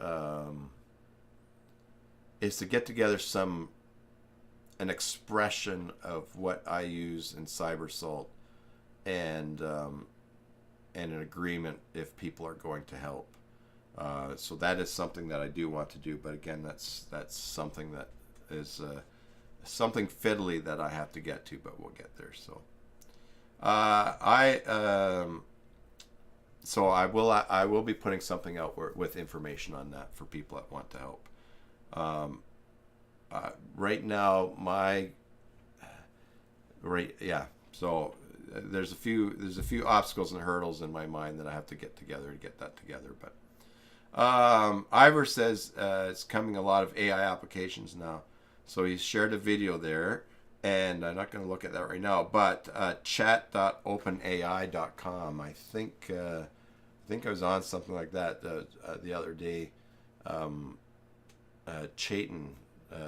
[SPEAKER 1] is to get together an expression of what I use in CyberSalt, and an agreement if people are going to help. So that is something that I do want to do, but again, that's something that is something fiddly that I have to get to, but we'll get there. So I will be putting something out with information on that for people that want to help. Right now, So there's a few obstacles and hurdles in my mind that I have to get that together. But Ivor says it's coming a lot of AI applications now. So he's shared a video there, and I'm not going to look at that right now. But chat.openai.com. I think I was on something like that the other day. Chayton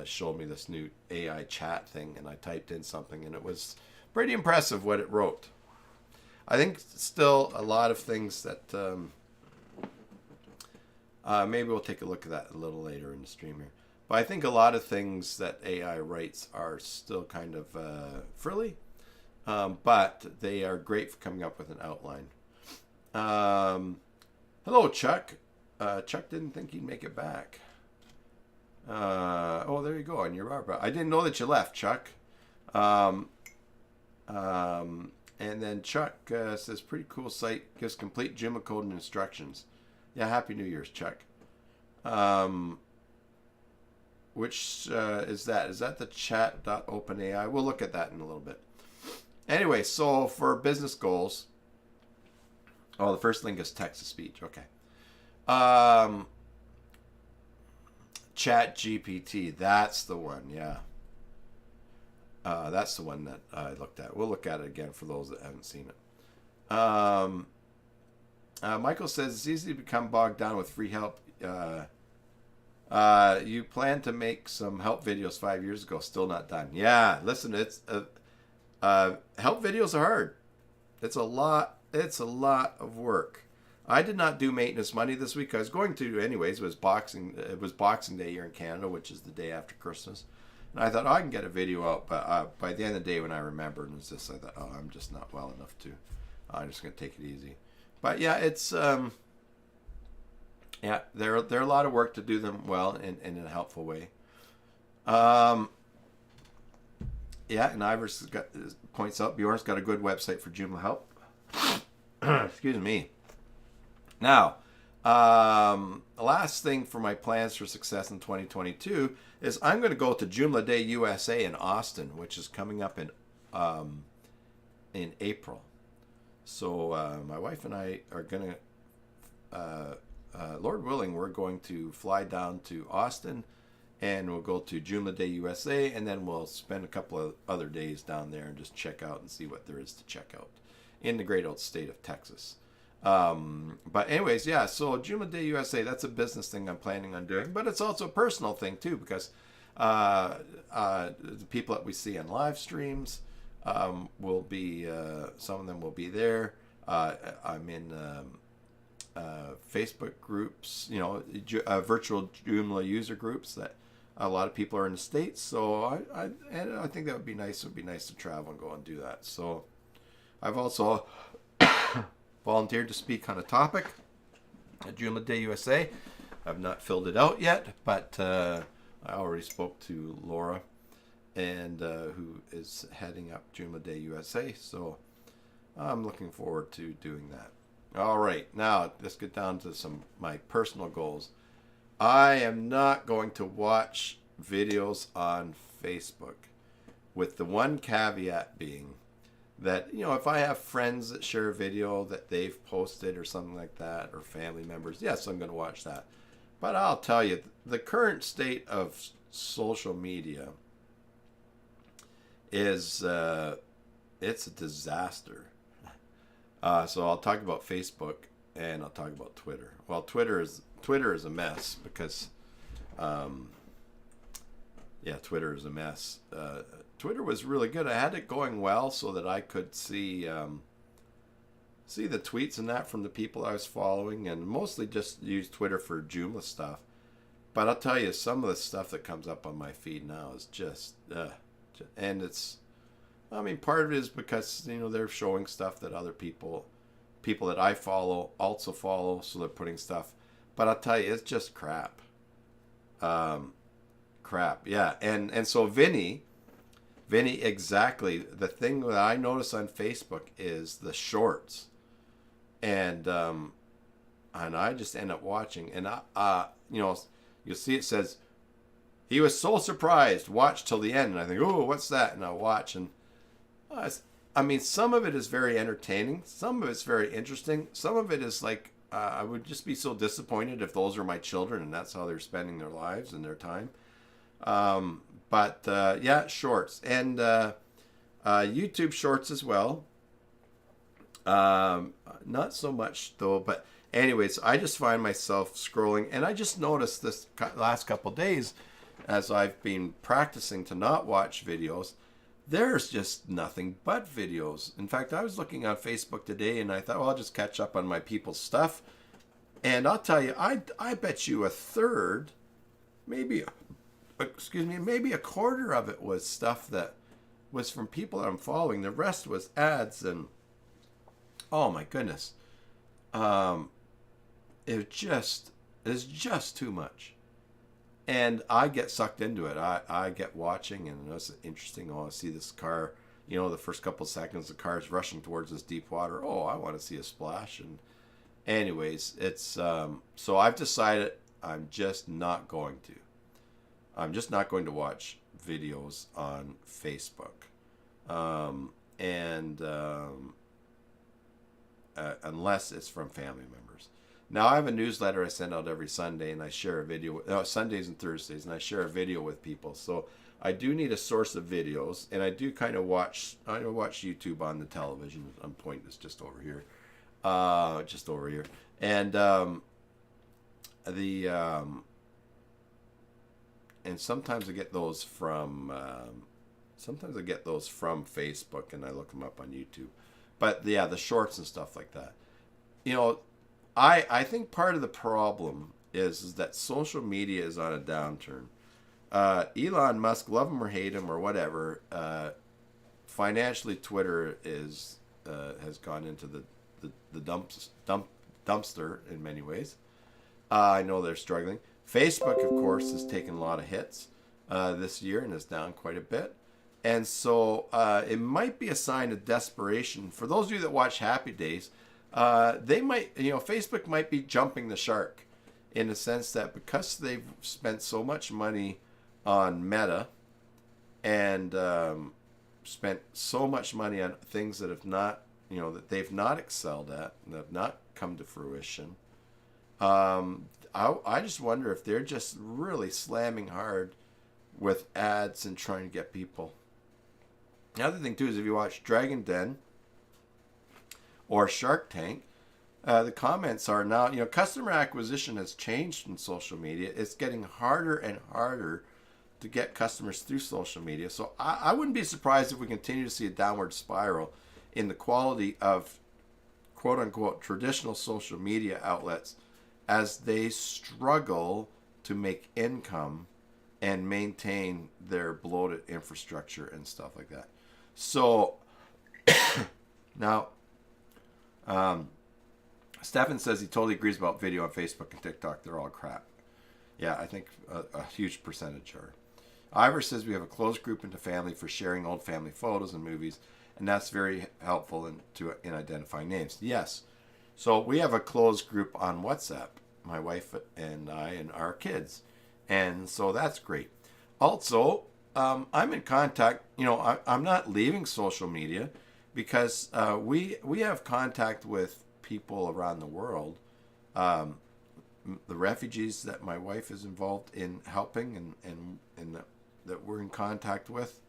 [SPEAKER 1] showed me this new AI chat thing, and I typed in something, and it was pretty impressive what it wrote. I think still a lot of things that maybe we'll take a look at that a little later in the stream here. But I think a lot of things that AI writes are still kind of frilly, but they are great for coming up with an outline. Hello, Chuck. Chuck didn't think he'd make it back. Oh, there you go, on your bar. I didn't know that you left, Chuck. And then Chuck says, pretty cool site, gives complete Joomla code and instructions. Yeah, Happy New Year's, Chuck. Which is that? Is that the chat.openai? We'll look at that in a little bit. Anyway, so for business goals, the first link is text to speech. Okay. ChatGPT. That's the one. Yeah. That's the one that I looked at. We'll look at it again for those that haven't seen it. Michael says it's easy to become bogged down with free help. You planned to make some help videos 5 years ago, still not done. Yeah, listen, it's help videos are hard. It's a lot. It's a lot of work. I did not do maintenance Monday this week. I was going to anyways. It was Boxing Day here in Canada, which is the day after Christmas. And I thought, oh, I can get a video out, but by the end of the day, when I remembered, it was just I thought, oh, I'm just not well enough to. I'm just gonna take it easy. But yeah, it's yeah, they're a lot of work to do them well and in a helpful way. Yeah, and Ivers points out Bjorn's got a good website for Joomla help. Excuse me. Now, the last thing for my plans for success in 2022 is I'm going to go to Joomla Day USA in Austin, which is coming up in April. So my wife and I are going to, Lord willing, we're going to fly down to Austin, and we'll go to Joomla Day USA, and then we'll spend a couple of other days down there and just check out and see what there is to check out in the great old state of Texas. But anyways, yeah, so Joomla Day USA, that's a business thing I'm planning on doing, but it's also a personal thing too, because the people that we see on live streams will be, some of them will be there. I'm in Facebook groups, you know, virtual Joomla user groups that a lot of people are in the States. So I think that would be nice. It would be nice to travel and go and do that. So I've also volunteered to speak on a topic at Joomla Day USA. I've not filled it out yet, but I already spoke to Laura, and who is heading up Joomla Day USA. So I'm looking forward to doing that. All right, now let's get down to my personal goals. I am not going to watch videos on Facebook, with the one caveat being that, you know, if I have friends that share a video that they've posted or something like that, or family members, yes, I'm going to watch that. But I'll tell you, the current state of social media is it's a disaster. So I'll talk about Facebook and I'll talk about Twitter. Well, Twitter is a mess because, yeah, Twitter is a mess. Twitter was really good. I had it going well so that I could see the tweets and that from the people I was following, and mostly just use Twitter for Joomla stuff. But I'll tell you, some of the stuff that comes up on my feed now is just and it's, I mean, part of it is because, you know, they're showing stuff that other people that I follow also follow, so they're putting stuff. But I'll tell you, it's just crap. Crap, yeah. And so Vinny, exactly. The thing that I notice on Facebook is the shorts, and I just end up watching, and you know, you'll see it says, he was so surprised, watch till the end, and I think, oh, what's that? And I watch, and I mean, some of it is very entertaining, some of it's very interesting, some of it is like, I would just be so disappointed if those are my children and that's how they're spending their lives and their time. But yeah, shorts and YouTube shorts as well. Not so much though, but anyways, I just find myself scrolling, and I just noticed this last couple of days as I've been practicing to not watch videos, there's just nothing but videos. In fact, I was looking on Facebook today and I thought, well, I'll just catch up on my people's stuff. And I'll tell you, I bet you a third, maybe a quarter of it was stuff that was from people that I'm following. The rest was ads, and oh my goodness. It's just too much. And I get sucked into it. I get watching, and it's interesting. Oh, I see this car, you know, the first couple seconds, the car's rushing towards this deep water. Oh, I want to see a splash. And anyways, it's, so I've decided I'm just not going to watch videos on Facebook. Unless it's from family members. Now I have a newsletter I send out every Sunday, and I share a video. Sundays and Thursdays, and I share a video with people. So I do need a source of videos, and I do kind of watch. I watch YouTube on the television. I'm pointing this just over here, and the and sometimes I get those from Facebook, and I look them up on YouTube. But yeah, the shorts and stuff like that. You know, I think part of the problem is that social media is on a downturn. Elon Musk, love him or hate him or whatever, financially Twitter has gone into the dumpster in many ways. I know they're struggling. Facebook, of course, has taken a lot of hits this year and is down quite a bit. And so it might be a sign of desperation. For those of you that watch Happy Days, they might, Facebook might be jumping the shark in the sense that because they've spent so much money on Meta and spent so much money on things that have not, that they've not excelled at and have not come to fruition. I just wonder if they're just really slamming hard with ads and trying to get people. The other thing too is if you watch Dragon Den or Shark Tank, the comments are now, customer acquisition has changed in social media. It's getting harder and harder to get customers through social media. So I wouldn't be surprised if we continue to see a downward spiral in the quality of quote unquote traditional social media outlets as they struggle to make income and maintain their bloated infrastructure and stuff like that. So now, Stefan says he totally agrees about video on Facebook and TikTok. They're all crap. Yeah, I think a huge percentage are. Ivor says we have a closed group into family for sharing old family photos and movies, and that's very helpful in identifying names. Yes. So we have a closed group on WhatsApp, my wife and I and our kids. And so that's great. Also, I'm in contact, I'm not leaving social media because we have contact with people around the world. The refugees that my wife is involved in helping and that we're in contact with.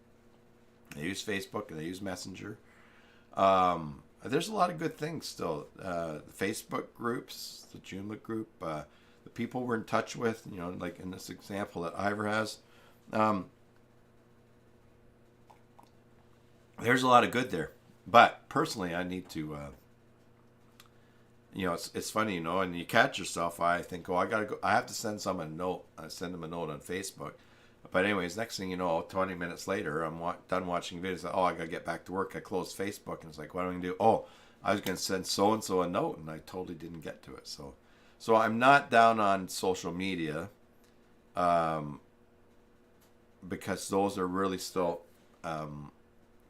[SPEAKER 1] They use Facebook and they use Messenger. There's a lot of good things still. The Facebook groups, the Joomla group, the people we're in touch with, like in this example that Ivor has. There's a lot of good there. But personally, I need to, it's funny, and you catch yourself. I think, I got to go. I have to send someone a note. I send them a note on Facebook. But anyways, next thing you know, 20 minutes later, I'm done watching videos. I got to get back to work. I closed Facebook, and it's like, what am I going to do? Oh, I was going to send so-and-so a note, and I totally didn't get to it. So I'm not down on social media because those are really still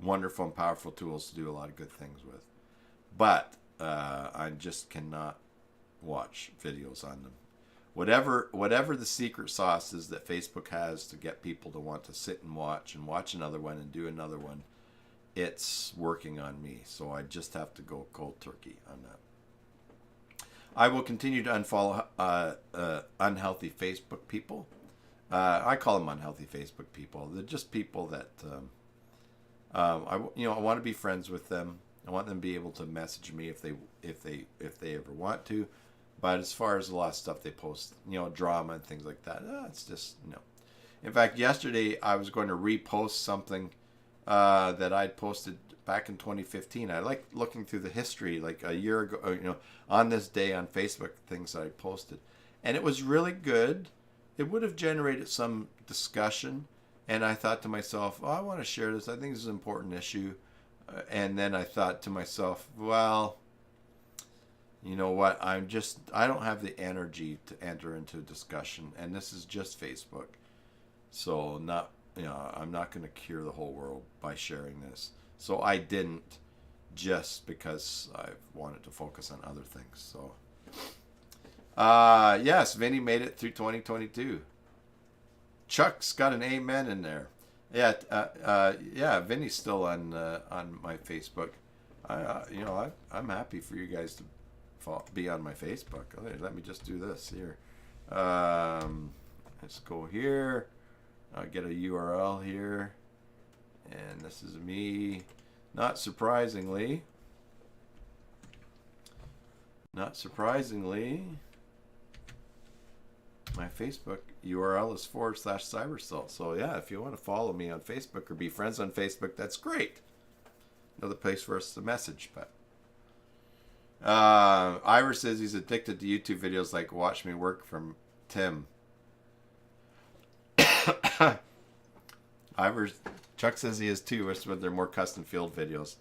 [SPEAKER 1] wonderful and powerful tools to do a lot of good things with. But I just cannot watch videos on them. Whatever the secret sauce is that Facebook has to get people to want to sit and watch another one and do another one, it's working on me. So I just have to go cold turkey on that. I will continue to unfollow unhealthy Facebook people. I call them unhealthy Facebook people. They're just people that I want to be friends with them. I want them to be able to message me if they ever want to. But as far as a lot of stuff they post, drama and things like that, it's just no. In fact, yesterday I was going to repost something that I'd posted back in 2015. I like looking through the history, like a year ago, on this day on Facebook, things that I posted. And it was really good. It would have generated some discussion. And I thought to myself, I want to share this. I think this is an important issue. And then I thought to myself, well, you know what? I don't have the energy to enter into a discussion, and this is just Facebook. So I'm not going to cure the whole world by sharing this. So I didn't, just because I wanted to focus on other things. So, yes, Vinny made it through 2022. Chuck's got an amen in there. Yeah, Vinny's still on my Facebook. I'm happy for you guys be on my Facebook. Okay, let me just do this here. Let's go here. I'll get a URL here. And this is me. Not surprisingly, my Facebook URL is /cybersalt. So yeah, if you want to follow me on Facebook or be friends on Facebook, that's great. Another place for us to message. But Ira says he's addicted to YouTube videos like Watch Me Work from Tim. Chuck says he is too. Wish there were more custom field videos.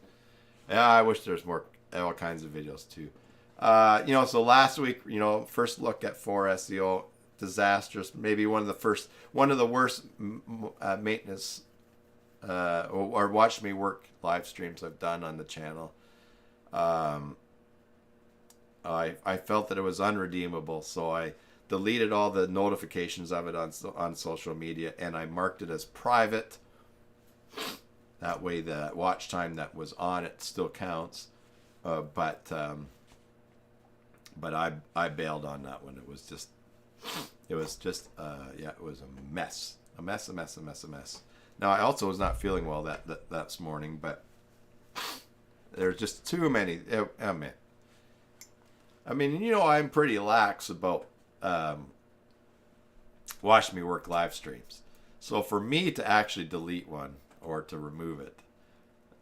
[SPEAKER 1] Yeah, I wish there's more, all kinds of videos too. So last week, first look at 4SEO, disastrous. Maybe one of the worst maintenance or Watch Me Work live streams I've done on the channel. I felt that it was unredeemable, so I deleted all the notifications of it on social media, and I marked it as private. That way the watch time that was on it still counts. But I bailed on that one. It was just it was a mess. A mess. Now, I also was not feeling well that morning, but there's just too many. I'm pretty lax about Watch Me Work live streams. So for me to actually delete one or to remove it,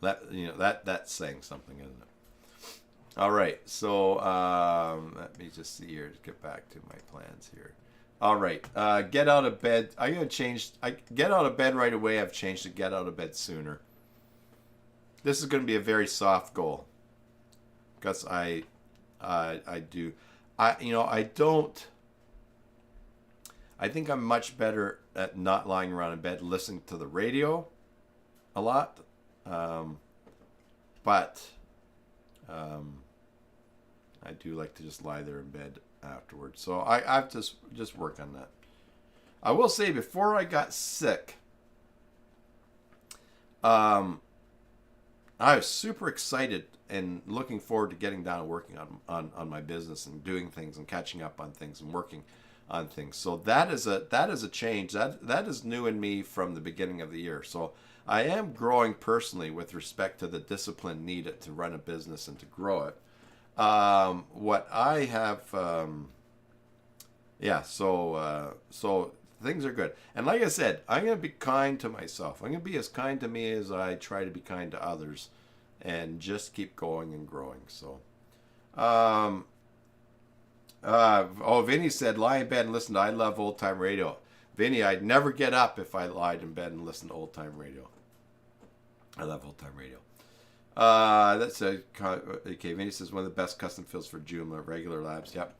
[SPEAKER 1] that's saying something, isn't it? All right, so let me just see here to get back to my plans here. All right, get out of bed. I'm gonna change. Get out of bed right away. I've changed to get out of bed sooner. This is going to be a very soft goal because I think I'm much better at not lying around in bed listening to the radio a lot. But I do like to just lie there in bed afterwards. So I've just worked on that. I will say, before I got sick, I was super excited and looking forward to getting down and working on my business and doing things and catching up on things and working on things. So that is a change. That is new in me from the beginning of the year. So I am growing personally with respect to the discipline needed to run a business and to grow it. What I have, so things are good. And like I said, I'm going to be kind to myself. I'm going to be as kind to me as I try to be kind to others, and just keep going and growing. So, Vinny said, lie in bed and listen to I Love Old Time Radio. Vinny, I'd never get up if I lied in bed and listened to old time radio. I love old time radio. Okay. Vinny says one of the best custom fields for Joomla, regular labs. Yep.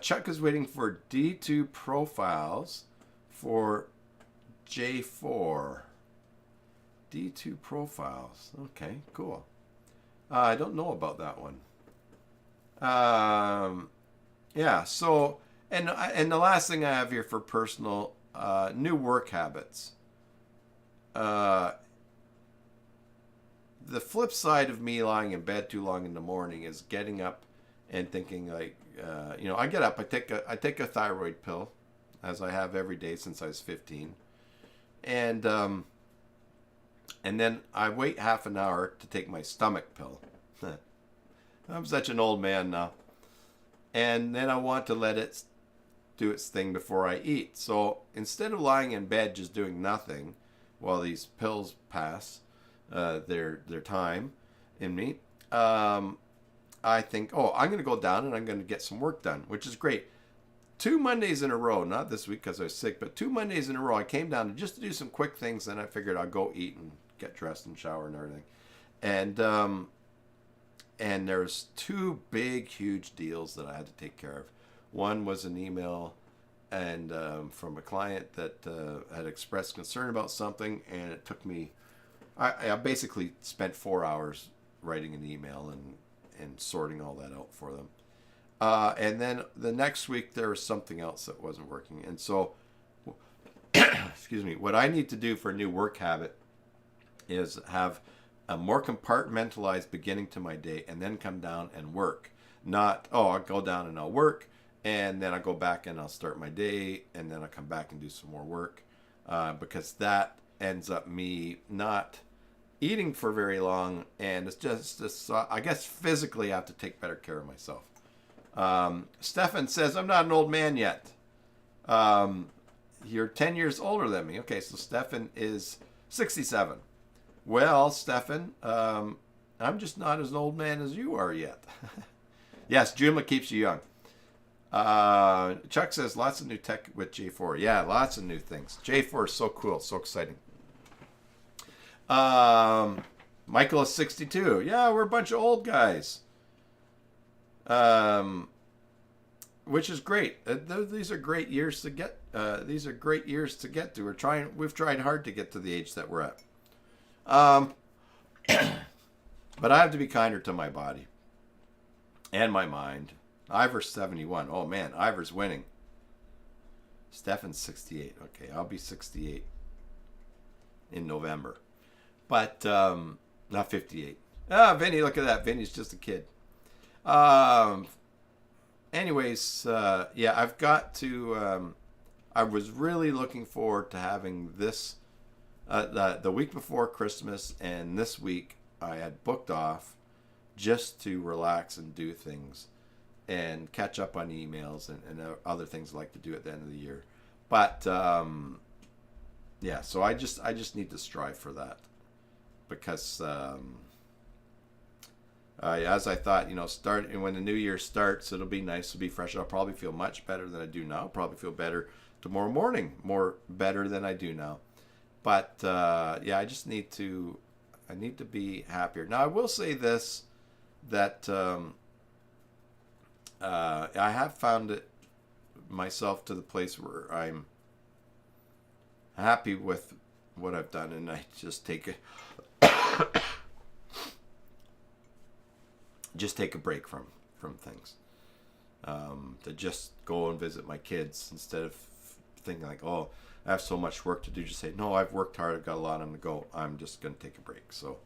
[SPEAKER 1] Chuck is waiting for D2 profiles for J4. D2 profiles. Okay, cool. I don't know about that one. Yeah. So, and the last thing I have here for personal, new work habits. The flip side of me lying in bed too long in the morning is getting up and thinking like, I get up, I take a thyroid pill, as I have every day since I was 15, and then I wait half an hour to take my stomach pill. I'm such an old man now, and then I want to let it do its thing before I eat. So instead of lying in bed just doing nothing while these pills pass their time in me, I think, I'm going to go down and I'm going to get some work done, which is great. 2 Mondays in a row, not this week because I was sick, but 2 Mondays in a row, I came down just to do some quick things. Then I figured I'll go eat and get dressed and shower and everything. And there's 2 big, huge deals that I had to take care of. One was an email and from a client that had expressed concern about something, and it took me, I basically spent 4 hours writing an email and sorting all that out for them. And then the next week there was something else that wasn't working. And so, excuse me, what I need to do for a new work habit is have a more compartmentalized beginning to my day and then come down and work. Not, oh, I'll go down and I'll work and then I'll go back and I'll start my day and then I'll come back and do some more work. Because that ends up me not eating for very long, and it's just I guess physically I have to take better care of myself. Stefan says, I'm not an old man yet. You're 10 years older than me. Okay, so Stefan is 67. Well, Stefan, I'm just not as old man as you are yet. Yes, Joomla keeps you young. Chuck says, lots of new tech with J4. Yeah, lots of new things. J4 is so cool, so exciting. Michael is 62. Yeah, we're a bunch of old guys. Which is great. These are great years to get. These are great years to get to. We've tried hard to get to the age that we're at. But I have to be kinder to my body and my mind. Ivor's 71. Oh man, Ivor's winning. Stefan's 68. Okay, I'll be 68 in November. But not 58. Vinny, look at that. Vinny's just a kid. Anyways, yeah, I've got to. I was really looking forward to having this the week before Christmas, and this week I had booked off just to relax and do things and catch up on emails and other things I like to do at the end of the year. But yeah, so I just need to strive for that. Because as I thought, when the new year starts, it'll be nice to be fresh. I'll probably feel much better than I do now. I'll probably feel better tomorrow morning, more better than I do now. But yeah, I just need to be happier. Now I will say this, that I have found it myself to the place where I'm happy with what I've done, and I just take a break from things, to just go and visit my kids instead of thinking like, oh, I have so much work to do. Just say, no, I've worked hard, I've got a lot on the go, I'm just going to take a break. So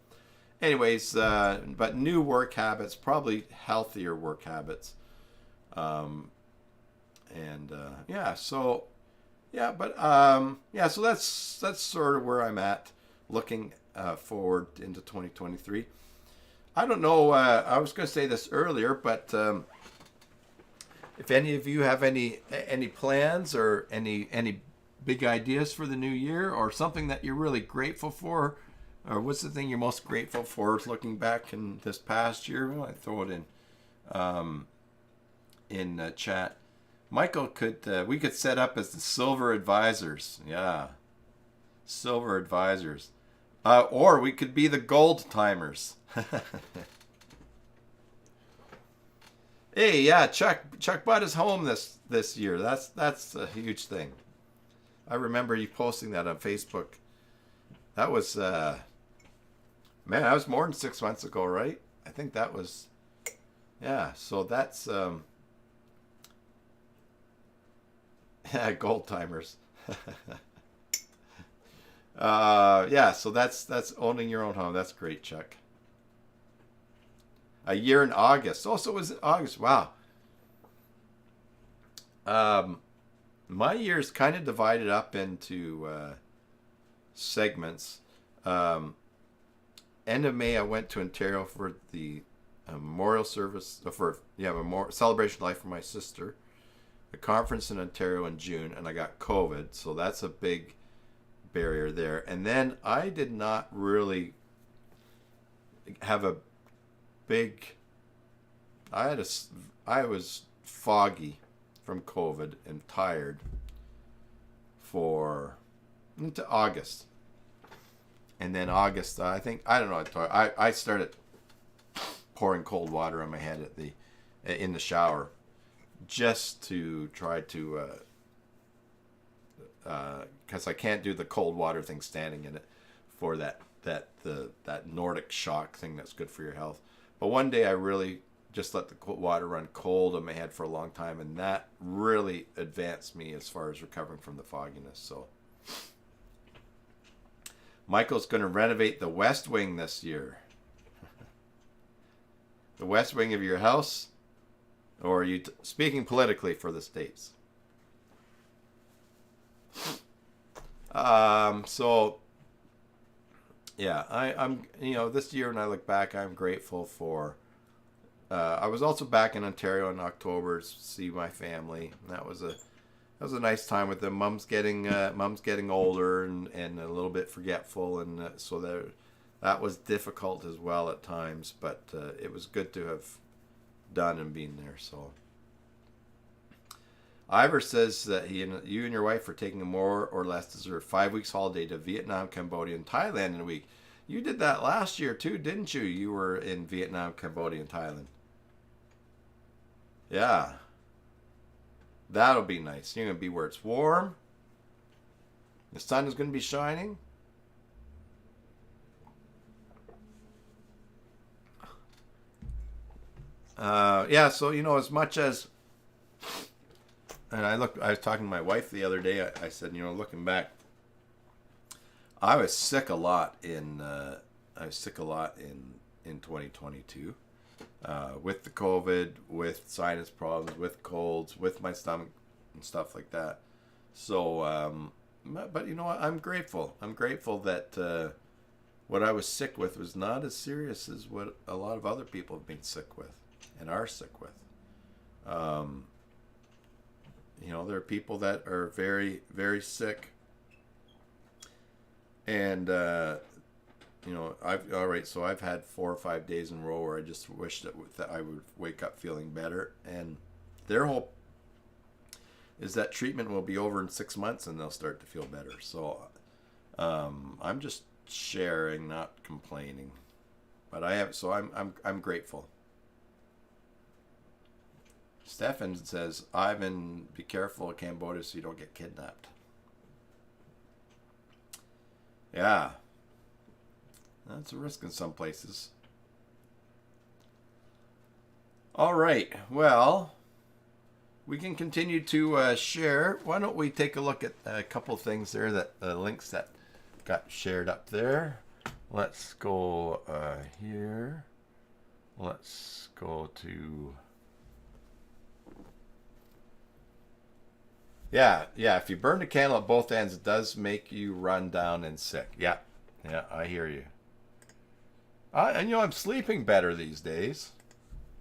[SPEAKER 1] anyways, but new work habits, probably healthier work habits, yeah, so yeah, but yeah, so that's sort of where I'm at, looking forward into 2023. I don't know. I was going to say this earlier, but if any of you have any plans or any big ideas for the new year, or something that you're really grateful for, or what's the thing you're most grateful for looking back in this past year, well, I throw it in chat. Michael, we could set up as the silver advisors. Yeah, silver advisors. Or we could be the gold timers. Hey, yeah, Chuck Butt is home this year. That's a huge thing. I remember you posting that on Facebook. That was man, that was more than 6 months ago, right? I think that was, yeah. So that's yeah, gold timers. Yeah, so that's owning your own home. That's great, Chuck. A year in August. Oh, so it was August. Wow. My year's kind of divided up into segments. End of May, I went to Ontario for the memorial service celebration of life for my sister. A conference in Ontario in June, and I got COVID, so that's a big barrier there. And then I did not really have a big. I was foggy from COVID and tired into August. And then August, I don't know. I started pouring cold water on my head in the shower, just to try to, because I can't do the cold water thing standing in it, for that Nordic shock thing that's good for your health. But one day I really just let the water run cold on my head for a long time, and that really advanced me as far as recovering from the fogginess. So Michael's going to renovate the West Wing this year. The West Wing of your house? Or are you speaking politically for the States? So, yeah, I'm, this year when I look back, I'm grateful for, I was also back in Ontario in October to see my family. That was a nice time with them. Mom's getting older and a little bit forgetful, and so that was difficult as well at times. But it was good to have done and been there. So Ivor says that you and your wife are taking a more or less deserved 5 weeks holiday to Vietnam, Cambodia, and Thailand in a week. You did that last year too, didn't you? You were in Vietnam, Cambodia, and Thailand. Yeah. That'll be nice. You're going to be where it's warm. The sun is going to be shining. Yeah, so, as much as, and I was talking to my wife the other day, I said, looking back, I was sick a lot in 2022. With the COVID, with sinus problems, with colds, with my stomach and stuff like that. So, but you know what? I'm grateful. I'm grateful that what I was sick with was not as serious as what a lot of other people have been sick with and are sick with. There are people that are very, very sick. And, I've had 4 or 5 days in a row where I just wish that I would wake up feeling better. And their hope is that treatment will be over in 6 months and they'll start to feel better. So I'm just sharing, not complaining. But I'm grateful. Stefan says, Ivan, be careful of Cambodia so you don't get kidnapped. Yeah. That's a risk in some places. All right. Well, we can continue to share. Why don't we take a look at a couple of things there, that links that got shared up there. Let's go here. Let's go to... Yeah. If you burn the candle at both ends, it does make you run down and sick. Yeah, I hear you. And I'm sleeping better these days.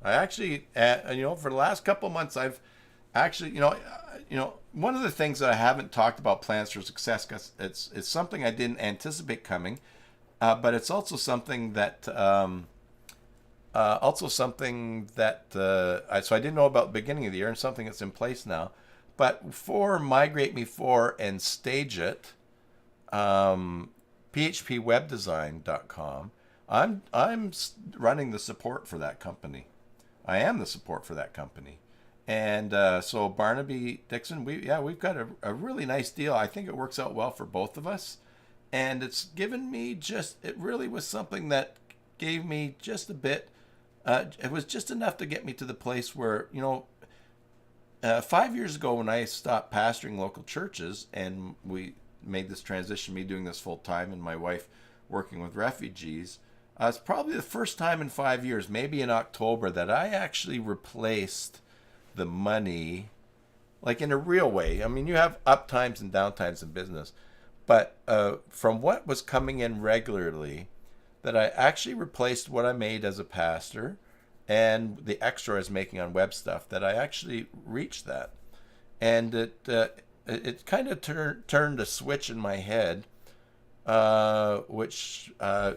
[SPEAKER 1] I actually, for the last couple of months, I've actually, one of the things that I haven't talked about plans for success, because it's something I didn't anticipate coming, but it's also something that, so I didn't know about the beginning of the year, and something that's in place now. But for Migrate Me 4 and Stage It, phpwebdesign.com, I'm running the support for that company. I am the support for that company. And so Barnaby Dixon, we've got a really nice deal. I think it works out well for both of us. And it's given me it really was something that gave me just a bit, it was just enough to get me to the place where, 5 years ago when I stopped pastoring local churches and we made this transition, me doing this full time and my wife working with refugees, it's probably the first time in 5 years, maybe in October, that I actually replaced the money, like in a real way. I mean, you have up times and down times in business, but from what was coming in regularly, that I actually replaced what I made as a pastor and the extra I was making on web stuff, that I actually reached that. And it kind of turned a switch in my head, which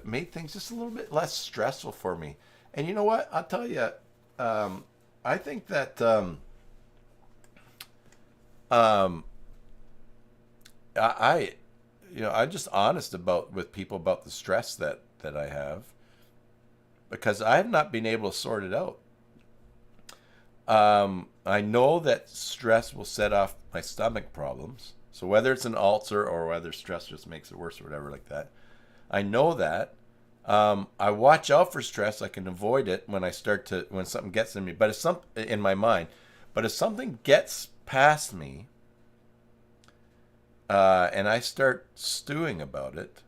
[SPEAKER 1] made things just a little bit less stressful for me. And you know what? I'll tell you, I think that I'm just honest with people about the stress that I have, because I have not been able to sort it out. I know that stress will set off my stomach problems. So whether it's an ulcer or whether stress just makes it worse or whatever like that, I know that. I watch out for stress. I can avoid it when something gets in me. But it's in my mind. But if something gets past me, and I start stewing about it,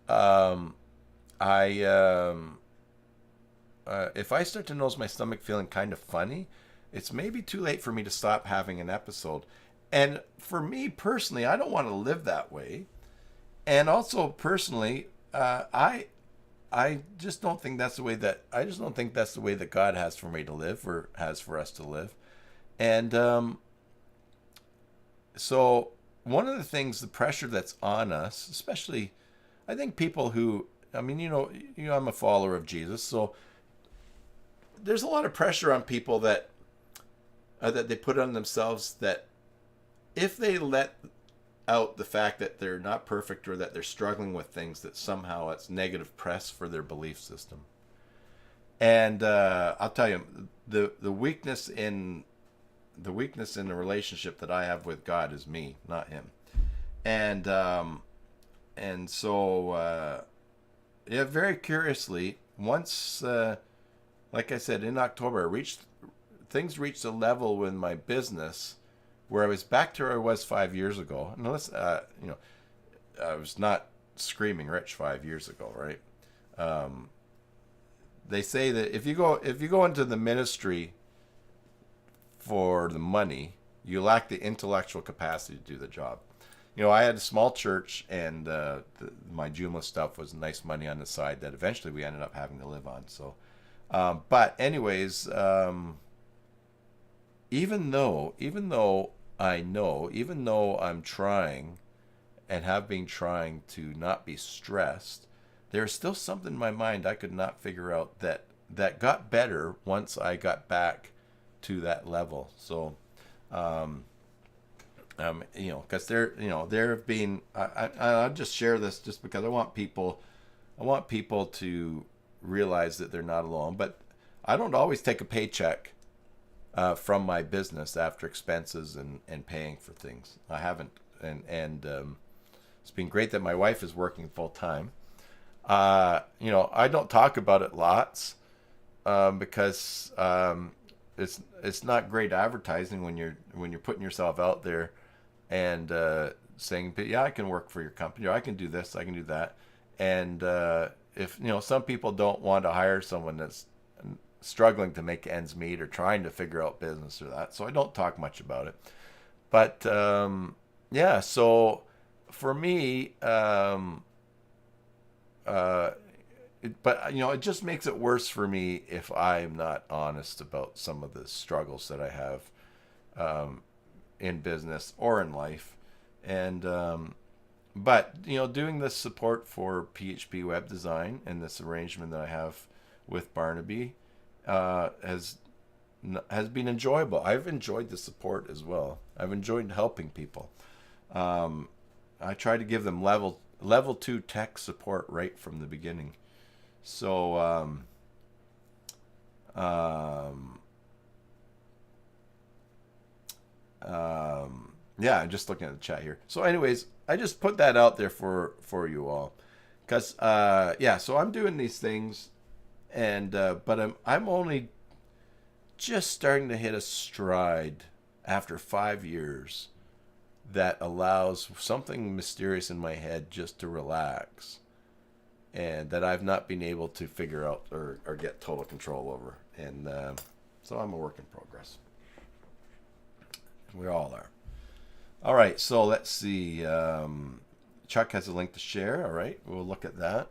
[SPEAKER 1] Um, I if I start to notice my stomach feeling kind of funny, it's maybe too late for me to stop having an episode. And for me personally, I don't want to live that way. And also personally, I just don't think that's the way that I just don't think that's the way that God has for me to live or has for us to live. And so one of the things, the pressure that's on us, especially, I think people who, I mean, I'm a follower of Jesus, so there's a lot of pressure on people that they put on themselves, that if they let out the fact that they're not perfect or that they're struggling with things, that somehow it's negative press for their belief system. And I'll tell you, the weakness in the relationship that I have with God is me, not him. And yeah, very curiously, once like I said, in October, things reached a level with my business where I was back to where I was 5 years ago. And I was not screaming rich 5 years ago, right? Um, they say that if you go into the ministry for the money, you lack the intellectual capacity to do the job. I had a small church, and my Joomla stuff was nice money on the side that eventually we ended up having to live on. So, but anyways, even though I'm trying and have been trying to not be stressed, there's still something in my mind I could not figure out that got better once I got back to that level. So, because there have been, I'll just share this just because I want people to realize that they're not alone. But I don't always take a paycheck from my business after expenses and paying for things. I haven't, and it's been great that my wife is working full time. I don't talk about it lots because it's not great advertising when you're putting yourself out there and saying, but yeah, I can work for your company, or I can do this, I can do that. And if some people don't want to hire someone that's struggling to make ends meet or trying to figure out business or that, so I don't talk much about it. But yeah, so for me, it just makes it worse for me if I'm not honest about some of the struggles that I have in business or in life. And but doing this support for PHP web design and this arrangement that I have with Barnaby has been enjoyable. I've enjoyed the support as well. I've enjoyed helping people. I try to give them level 2 tech support right from the beginning. So yeah, I'm just looking at the chat here. So anyways, I just put that out there for you all, because yeah, so I'm doing these things, and but I'm only just starting to hit a stride after 5 years that allows something mysterious in my head just to relax, and that I've not been able to figure out or get total control over. And so I'm a work in progress. We all are. All right, so let's see. Chuck has a link to share. All right, we'll look at that.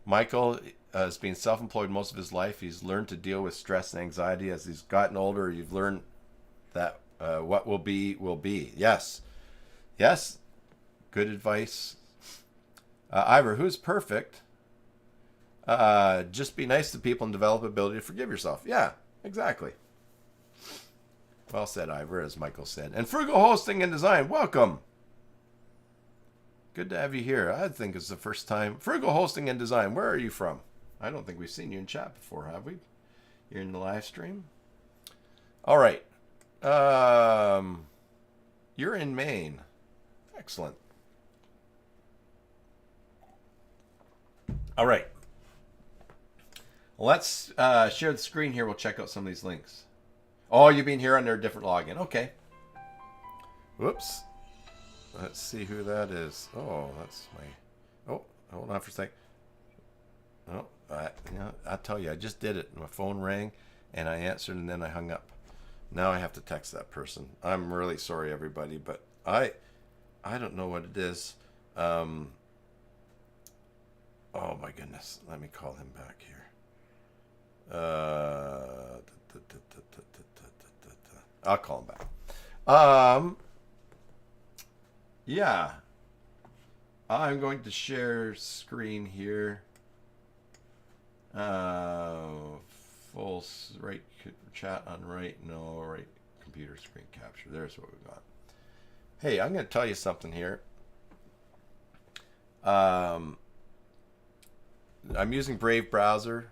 [SPEAKER 1] Michael has been self-employed most of his life. He's learned to deal with stress and anxiety as he's gotten older. You've learned that what will be will be. Yes, yes, good advice. Ivor, who's perfect? Just be nice to people and develop ability to forgive yourself. Yeah, exactly. Well said, Ivor, as Michael said. And Frugal Hosting and Design, welcome. Good to have you here. I think it's the first time. Frugal Hosting and Design, where are you from? I don't think we've seen you in chat before, have we? You're in the live stream. All right. You're in Maine. Excellent. All right. Let's share the screen here. We'll check out some of these links. Oh, you've been here under a different login. Okay. Whoops. Let's see who that is. Oh, that's my... Oh, hold on for a sec. Oh, I'll tell you, I just did it. My phone rang, and I answered, and then I hung up. Now I have to text that person. I'm really sorry, everybody, but I don't know what it is. Oh my goodness, let me call him back here. I'll call him back. Yeah, I'm going to share screen here. Full right chat on right, no, right computer screen capture. There's what we got. Hey, I'm going to tell you something here. I'm using Brave browser.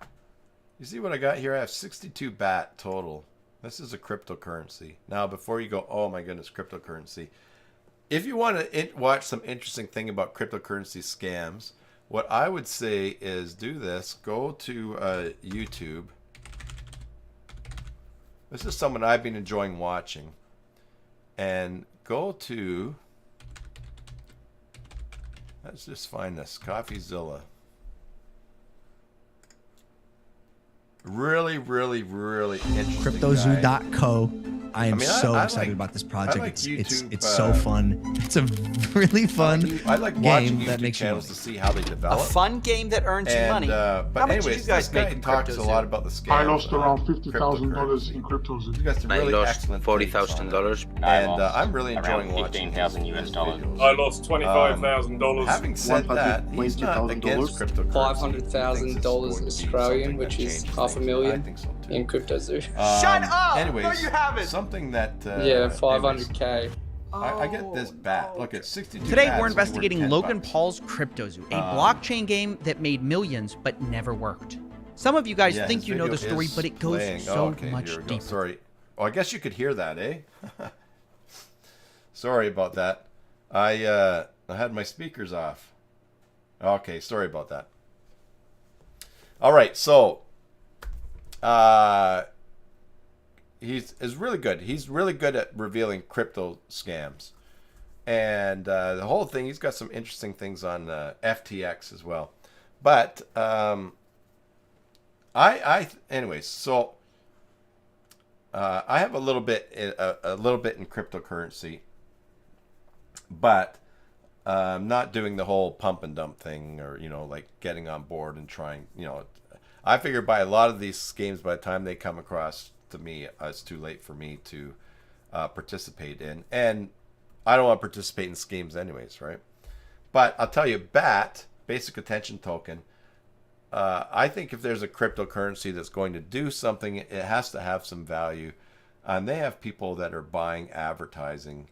[SPEAKER 1] You see what I got here? I have 62 BAT total. This is a cryptocurrency. Now, before you go, oh my goodness, cryptocurrency. If you want to watch some interesting thing about cryptocurrency scams, what I would say is do this. Go to YouTube. This is someone I've been enjoying watching. And go to, let's just find this, CoffeeZilla. Really, really, really interesting.
[SPEAKER 2] CryptoZoo.co. I am so excited about this project.
[SPEAKER 1] Like
[SPEAKER 2] it's so fun. It's a really fun
[SPEAKER 1] I like watching
[SPEAKER 2] game that
[SPEAKER 1] YouTube
[SPEAKER 2] makes
[SPEAKER 1] channels to see how they develop.
[SPEAKER 3] A fun game that earns you money.
[SPEAKER 1] But
[SPEAKER 3] How much
[SPEAKER 1] anyways,
[SPEAKER 3] did you guys
[SPEAKER 1] this guy
[SPEAKER 3] make in
[SPEAKER 1] talks
[SPEAKER 3] crypto,
[SPEAKER 1] a lot
[SPEAKER 3] Zoo?
[SPEAKER 1] about the scams.
[SPEAKER 4] I lost around $50,000 in cryptos.
[SPEAKER 1] You guys are really
[SPEAKER 5] I lost
[SPEAKER 1] excellent
[SPEAKER 5] $40,000.
[SPEAKER 1] and I'm really enjoying watching
[SPEAKER 6] $15,000
[SPEAKER 1] videos.
[SPEAKER 6] I lost $25,000.
[SPEAKER 1] Having said that, he's not against cryptocurrency.
[SPEAKER 7] $500,000 Australian, which is $500,000
[SPEAKER 1] I think so too.
[SPEAKER 7] in CryptoZoo.
[SPEAKER 3] Shut up!
[SPEAKER 1] Anyways,
[SPEAKER 3] No, you haven't.
[SPEAKER 1] something that
[SPEAKER 7] Yeah, 500k.
[SPEAKER 1] I get this bat. Look at 62.
[SPEAKER 8] Today
[SPEAKER 1] bats,
[SPEAKER 8] we're
[SPEAKER 1] only
[SPEAKER 8] investigating
[SPEAKER 1] worth
[SPEAKER 8] Logan
[SPEAKER 1] $10.
[SPEAKER 8] Paul's CryptoZoo, a blockchain game that made millions but never worked. Some of you guys
[SPEAKER 1] Yeah,
[SPEAKER 8] think
[SPEAKER 1] his
[SPEAKER 8] you know the
[SPEAKER 1] video
[SPEAKER 8] story,
[SPEAKER 1] is
[SPEAKER 8] but it goes
[SPEAKER 1] playing.
[SPEAKER 8] so
[SPEAKER 1] Okay,
[SPEAKER 8] much
[SPEAKER 1] here we go.
[SPEAKER 8] deeper.
[SPEAKER 1] Sorry. Oh, I guess you could hear that, eh? Sorry about that. I had my speakers off. Okay, sorry about that. All right, so he's really good. He's really good at revealing crypto scams, and the whole thing. He's got some interesting things on FTX as well. But anyways, so I have a little bit in cryptocurrency, but I'm not doing the whole pump and dump thing, or like getting on board and trying. I figure by a lot of these schemes, by the time they come across to me, it's too late for me to participate in, and I don't want to participate in schemes anyways, right? But I'll tell you, BAT, Basic Attention Token. I think if there's a cryptocurrency that's going to do something, it has to have some value. And they have people that are buying advertising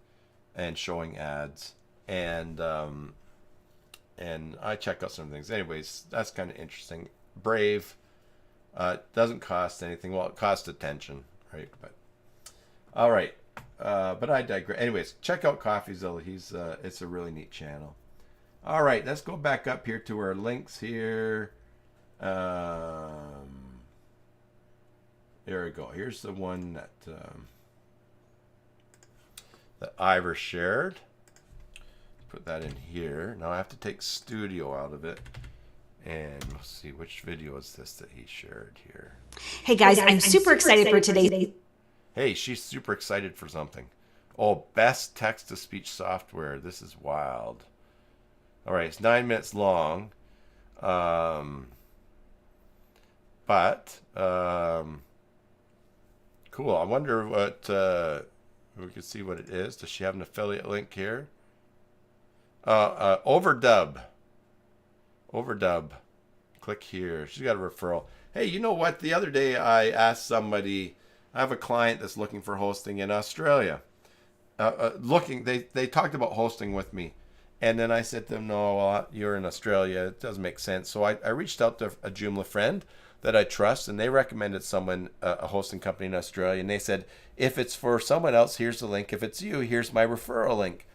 [SPEAKER 1] and showing ads, and I check out some things. Anyways, that's kind of interesting. Brave doesn't cost anything. Well, it costs attention, right? But all right, but I digress. Anyways, check out CoffeeZilla. It's a really neat channel. All right, let's go back up here to our links here. There we go. Here's the one that Ivor shared. Put that in here. Now I have to take Studio out of it. And we'll see which video is this that he shared here.
[SPEAKER 9] Hey guys, I'm super excited for today.
[SPEAKER 1] Hey, she's super excited for something. Oh, best text-to-speech software. This is wild. All right, it's 9 minutes long. But cool. I wonder what we can see what it is. Does she have an affiliate link here? Overdub. Click here. She's got a referral. Hey, you know what? The other day I asked somebody. I have a client that's looking for hosting in Australia. They talked about hosting with me, and then I said to them, "No, well, you're in Australia. It doesn't make sense." So I reached out to a Joomla friend that I trust, and they recommended someone, a hosting company in Australia, and they said, if it's for someone else, here's the link. If it's you, here's my referral link.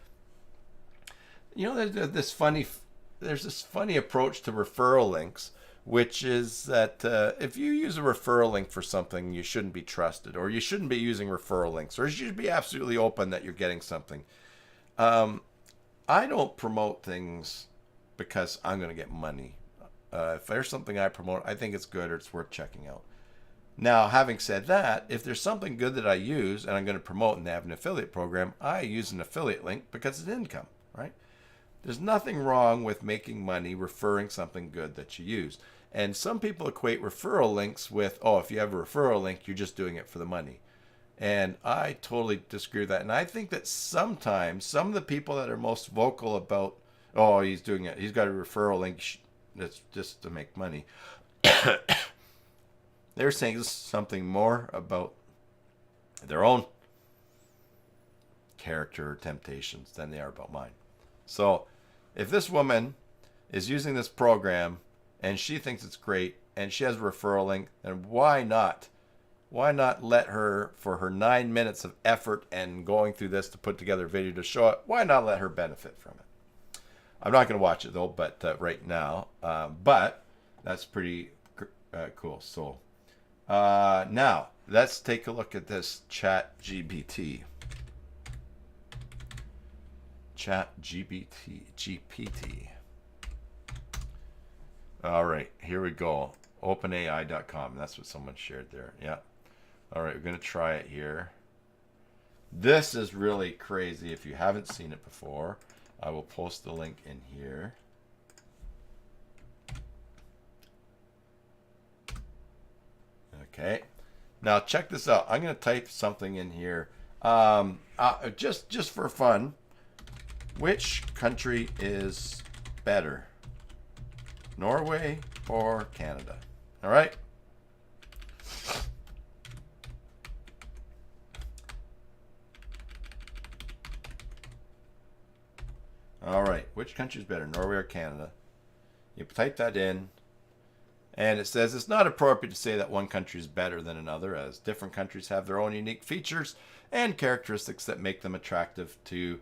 [SPEAKER 1] There's this funny approach to referral links, which is that if you use a referral link for something, you shouldn't be trusted, or you shouldn't be using referral links, or you should be absolutely open that you're getting something. I don't promote things because I'm going to get money. If there's something I promote, I think it's good or it's worth checking out. Now, having said that, if there's something good that I use and I'm going to promote and they have an affiliate program, I use an affiliate link because it's income, right? There's nothing wrong with making money referring something good that you use. And some people equate referral links with, oh, if you have a referral link, you're just doing it for the money. And I totally disagree with that. And I think that sometimes some of the people that are most vocal about, oh, he's doing it, he's got a referral link that's just to make money. They're saying something more about their own character or temptations than they are about mine. So if this woman is using this program and she thinks it's great and she has a referral link, then why not? Why not let her, for her 9 minutes of effort and going through this to put together a video to show it, why not let her benefit from it? I'm not going to watch it though, but right now. But that's pretty cool. So now let's take a look at this ChatGPT. GPT. All right, here we go. OpenAI.com. That's what someone shared there. Yeah. All right, we're going to try it here. This is really crazy. If you haven't seen it before, I will post the link in here. Okay. Now check this out. I'm going to type something in here. Just for fun. Which country is better? Norway or Canada? All right. All right. Which country is better, Norway or Canada? You type that in, and it says it's not appropriate to say that one country is better than another, as different countries have their own unique features and characteristics that make them attractive to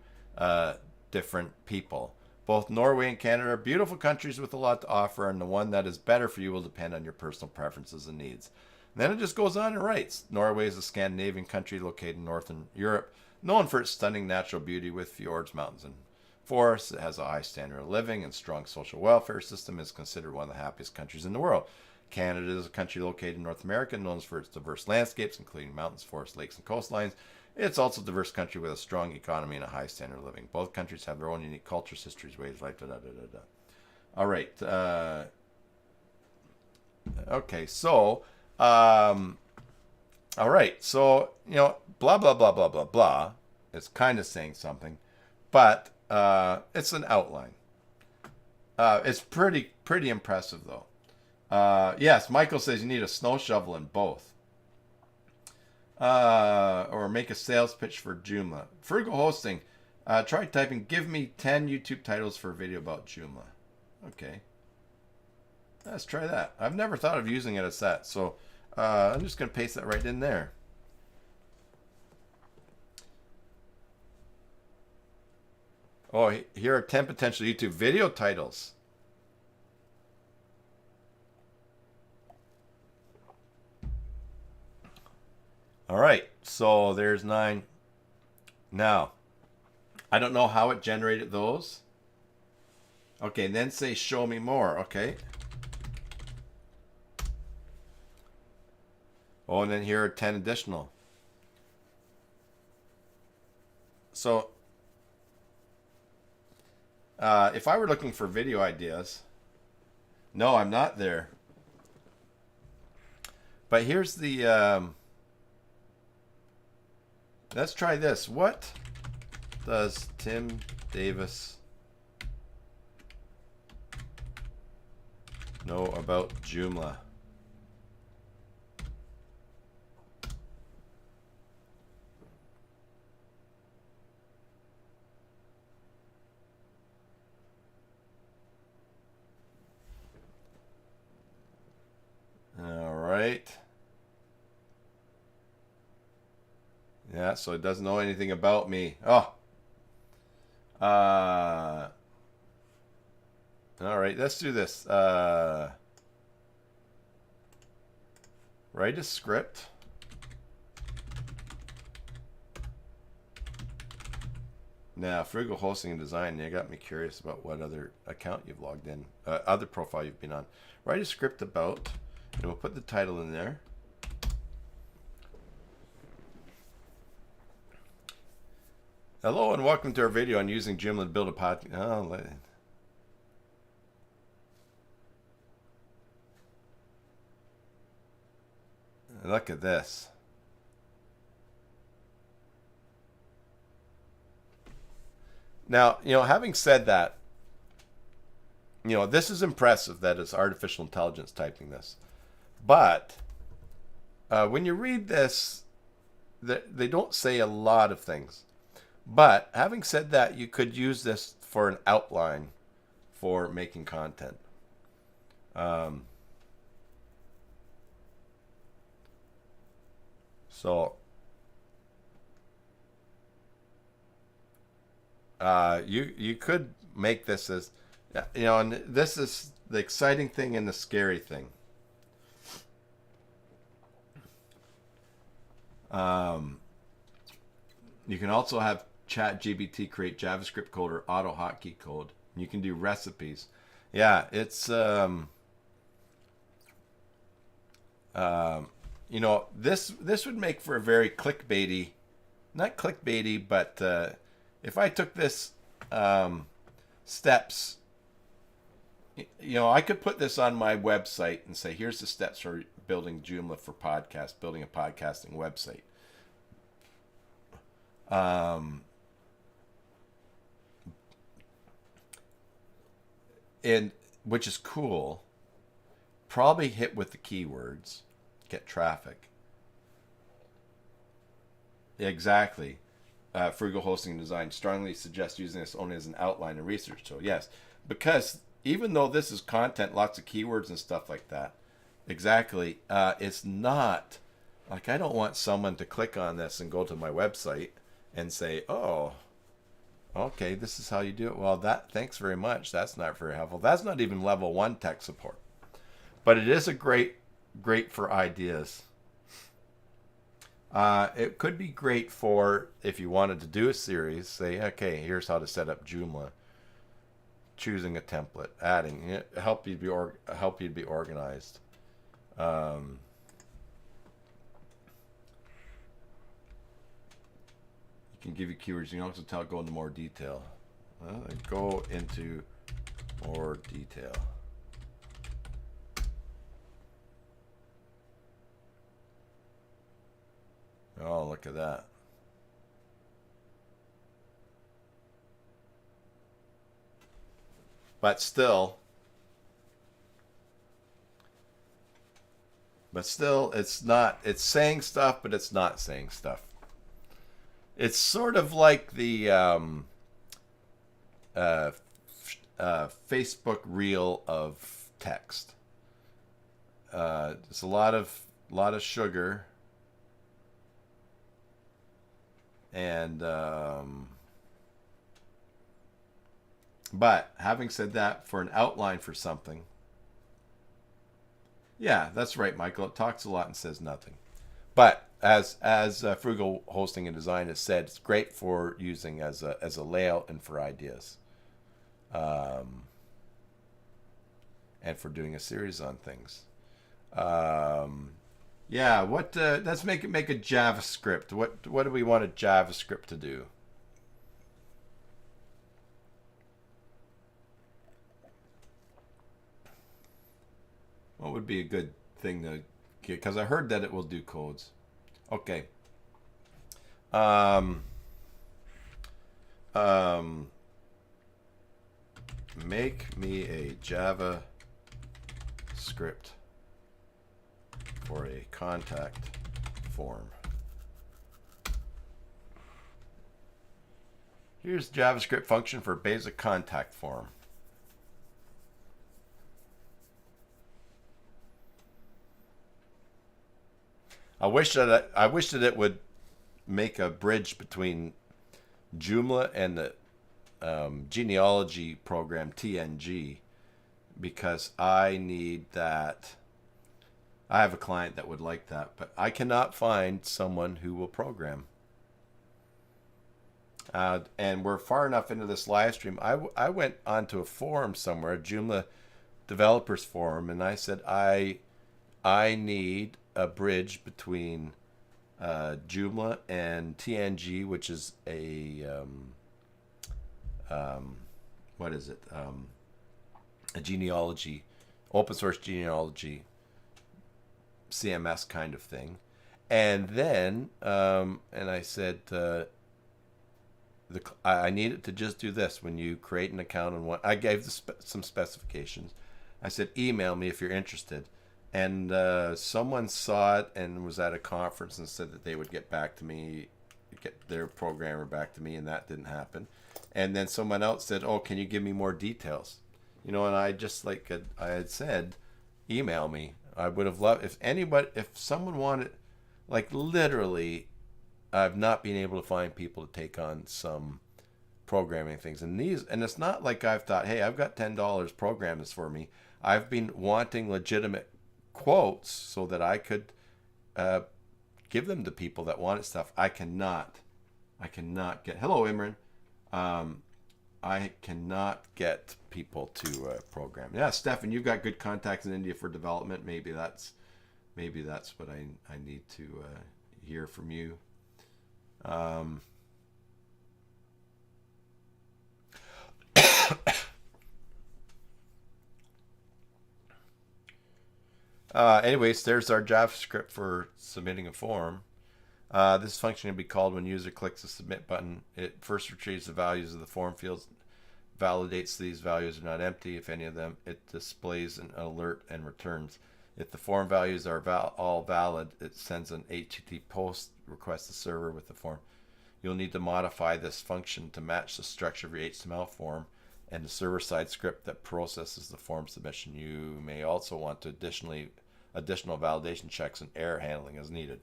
[SPEAKER 1] different people. Both Norway and Canada are beautiful countries with a lot to offer, and the one that is better for you will depend on your personal preferences and needs. And then it just goes on and writes, Norway is a Scandinavian country located in northern Europe, known for its stunning natural beauty with fjords, mountains, and forests. It has a high standard of living and strong social welfare system. Is considered one of the happiest countries in the world. Canada is a country located in North America, known for its diverse landscapes, including mountains, forests, lakes, and coastlines. It's also a diverse country with a strong economy and a high standard of living. Both countries have their own unique cultures, histories, ways of life, All right. Okay, so, all right. So, blah, blah, blah, blah, blah, blah. It's kind of saying something, but it's an outline. It's pretty impressive, though. Yes, Michael says you need a snow shovel in both. Or make a sales pitch for Joomla. Frugal Hosting. Try typing, give me 10 YouTube titles for a video about Joomla. Okay. Let's try that. I've never thought of using it as that. So I'm just going to paste that right in there. Oh, here are 10 potential YouTube video titles. All right, so there's 9. Now, I don't know how it generated those. Okay, and then say show me more, okay? Oh, and then here are 10 additional. So, if I were looking for video ideas, no, I'm not there. But here's the... let's try this. What does Tim Davis know about Joomla? All right. Yeah, so it doesn't know anything about me. Oh. All right, let's do this. Write a script. Now, Frugal Hosting and Design, you got me curious about what other account you've logged in, other profile you've been on. Write a script about, and we'll put the title in there. Hello and welcome to our video on using Joomla to build a podcast. Oh, look at this. Now, having said that, this is impressive that it's artificial intelligence typing this. But when you read this, they don't say a lot of things. But having said that, you could use this for an outline for making content. So you could make this as, and this is the exciting thing and the scary thing. You can also have ChatGPT create JavaScript code or auto hotkey code. You can do recipes. Yeah, it's this would make for a very clickbaity, not clickbaity, but if I took this steps, I could put this on my website and say, here's the steps for building Joomla for podcast, building a podcasting website. And which is cool. Probably hit with the keywords, get traffic. Exactly. Frugal Hosting and Design strongly suggest using this only as an outline and research tool. Yes, because even though this is content, lots of keywords and stuff like that, exactly, it's not like I don't want someone to click on this and go to my website and say, oh, okay, this is how you do it. Well, thanks very much. That's not very helpful. That's not even level 1 tech support, but it is a great for ideas. It could be great for if you wanted to do a series, say, okay, here's how to set up Joomla, choosing a template, adding it, help you to be organized. You can give you keywords. You can also go into more detail. Go into more detail. Oh, look at that. But still, it's not, it's saying stuff, but it's not saying stuff. It's sort of like the Facebook reel of text. It's a lot of sugar. And but having said that, for an outline for something, yeah, that's right, Michael. It talks a lot and says nothing. But as Frugal Hosting and Design has said, it's great for using as a layout and for ideas, and for doing a series on things. Yeah, let's make a JavaScript. What do we want a JavaScript to do? What would be a good thing to get? Because I heard that it will do codes. Okay. Make me a JavaScript for a contact form. Here's JavaScript function for basic contact form. I wish that it would make a bridge between Joomla and the genealogy program TNG, because I need that. I have a client that would like that, but I cannot find someone who will program. And we're far enough into this live stream. I went onto a forum somewhere, a Joomla developers forum, and I said I need a bridge between Joomla and TNG, which is a what is it? A genealogy, open source genealogy CMS kind of thing. And then and I said I need it to just do this. When you create an account and I gave some specifications. I said email me if you're interested. And someone saw it and was at a conference and said that they would get back to me, get their programmer back to me, and that didn't happen. And then someone else said, "Oh, can you give me more details?" And I just I had said, email me. I would have loved if someone wanted, literally, I've not been able to find people to take on some programming things. And it's not like I've thought, hey, I've got $10, program this for me. I've been wanting legitimate quotes so that I could give them to people that wanted stuff. I cannot get. Hello, Imran. I cannot get people to program. Yeah, Stefan, you've got good contacts in India for development. Maybe that's what I need to hear from you. Anyways, there's our JavaScript for submitting a form. This function can be called when user clicks the submit button. It first retrieves the values of the form fields, validates these values are not empty. If any of them, it displays an alert and returns. If the form values are all valid, it sends an HTTP post request the server with the form. You'll need to modify this function to match the structure of your HTML form and the server-side script that processes the form submission. You may also want to additional validation checks and error handling as needed.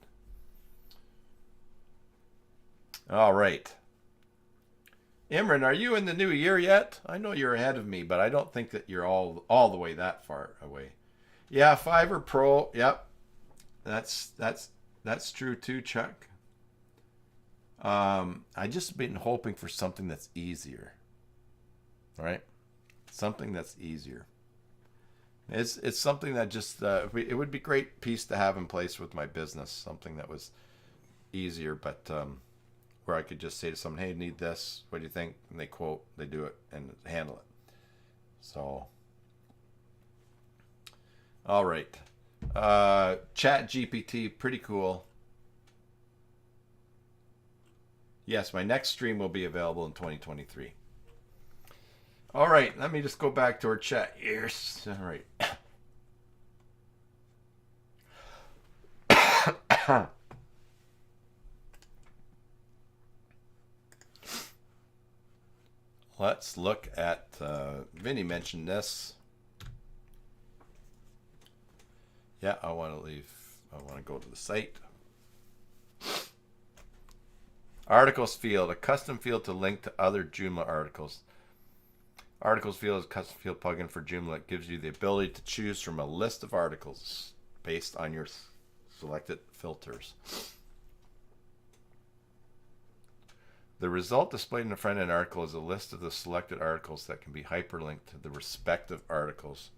[SPEAKER 1] All right. Imran, are you in the new year yet? I know you're ahead of me, but I don't think that you're all the way that far away. Yeah, Fiverr Pro. Yep, that's true too, Chuck. I just been hoping for something that's easier. Right? Something that's easier. It's something that just it would be a great piece to have in place with my business. Something that was easier, but where I could just say to someone, "Hey, I need this. What do you think?" And they quote, they do it, and handle it. So, all right. ChatGPT, pretty cool. Yes, my next stream will be available in 2023. All right, let me just go back to our chat. Yes, all right. Let's look at, Vinny mentioned this. Yeah, I want to go to the site. Articles field, a custom field to link to other Joomla articles. Articles field is a custom field plugin for Joomla. It gives you the ability to choose from a list of articles based on your selected filters. The result displayed in the front-end article is a list of the selected articles that can be hyperlinked to the respective articles.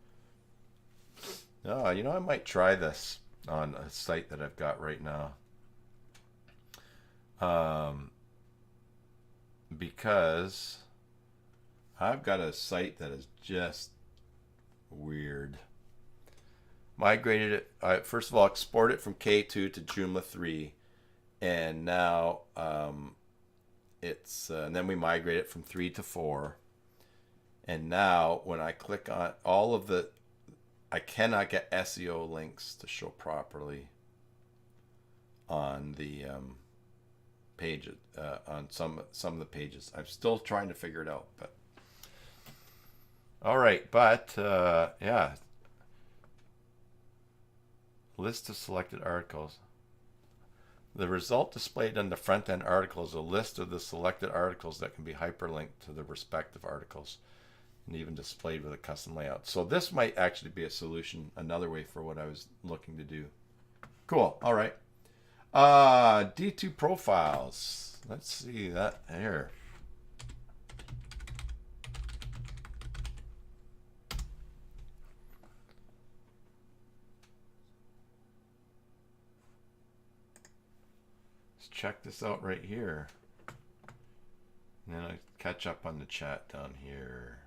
[SPEAKER 1] Oh, I might try this on a site that I've got right now. Because I've got a site that is just weird. Migrated it. First of all, export it from K2 to Joomla 3, and now and then we migrate it from 3 to 4. And now when I click on all of I cannot get SEO links to show properly on the pages, on some of the pages. I'm still trying to figure it out, but all right. But yeah, list of selected articles. The result displayed on the front-end article is a list of the selected articles that can be hyperlinked to the respective articles and even displayed with a custom layout. So this might actually be a solution, another way for what I was looking to do. Cool. All right. D2 profiles. Let's see that here. Let's check this out right here. And then I catch up on the chat down here.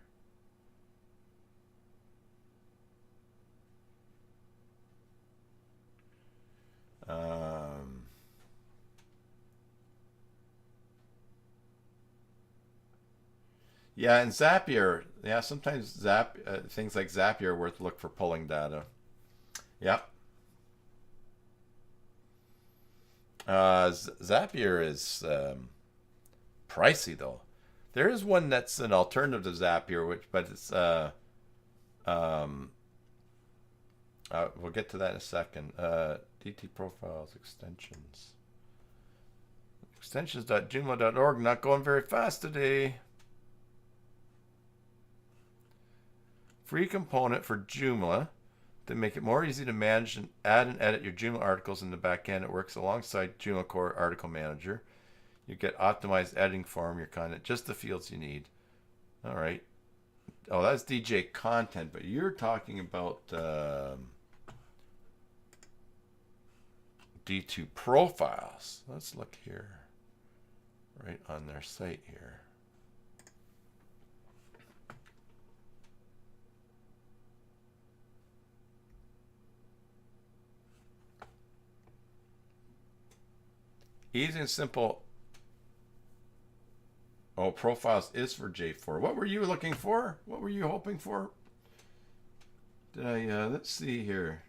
[SPEAKER 1] Yeah, and Zapier. Yeah, sometimes things like Zapier are worth look for pulling data. Yep. Zapier is pricey though. There is one that's an alternative to Zapier, but it's we'll get to that in a second. DT profiles extensions. Extensions.joomla.org not going very fast today. Free component for Joomla to make it more easy to manage and add and edit your Joomla articles in the back end. It works alongside Joomla Core Article Manager. You get optimized editing form, your content, just the fields you need. All right. Oh, that's DJ content, but you're talking about D2 profiles. Let's look here, right on their site here. Easy and simple. Oh, profiles is for J4. What were you looking for? What were you hoping for? Did I, let's see here.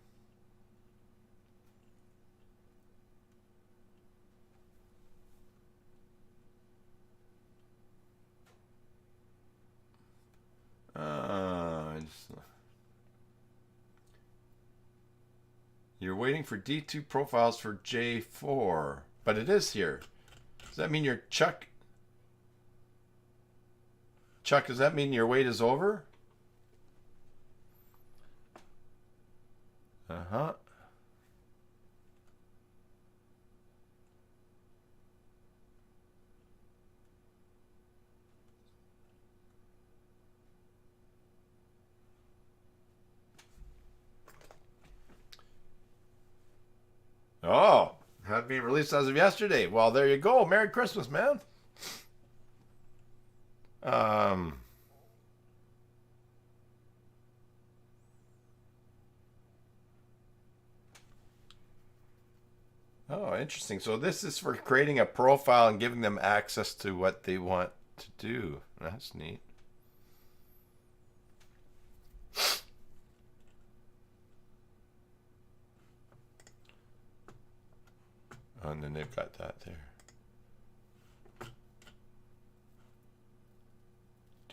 [SPEAKER 1] You're waiting for D2 profiles for J4, but it is here. Does that mean your Chuck, does that mean your wait is over? Uh-huh. Oh, had been released as of yesterday. Well, there you go. Merry Christmas, man. Oh, interesting. So this is for creating a profile and giving them access to what they want to do. That's neat. Oh, and then they've got that there.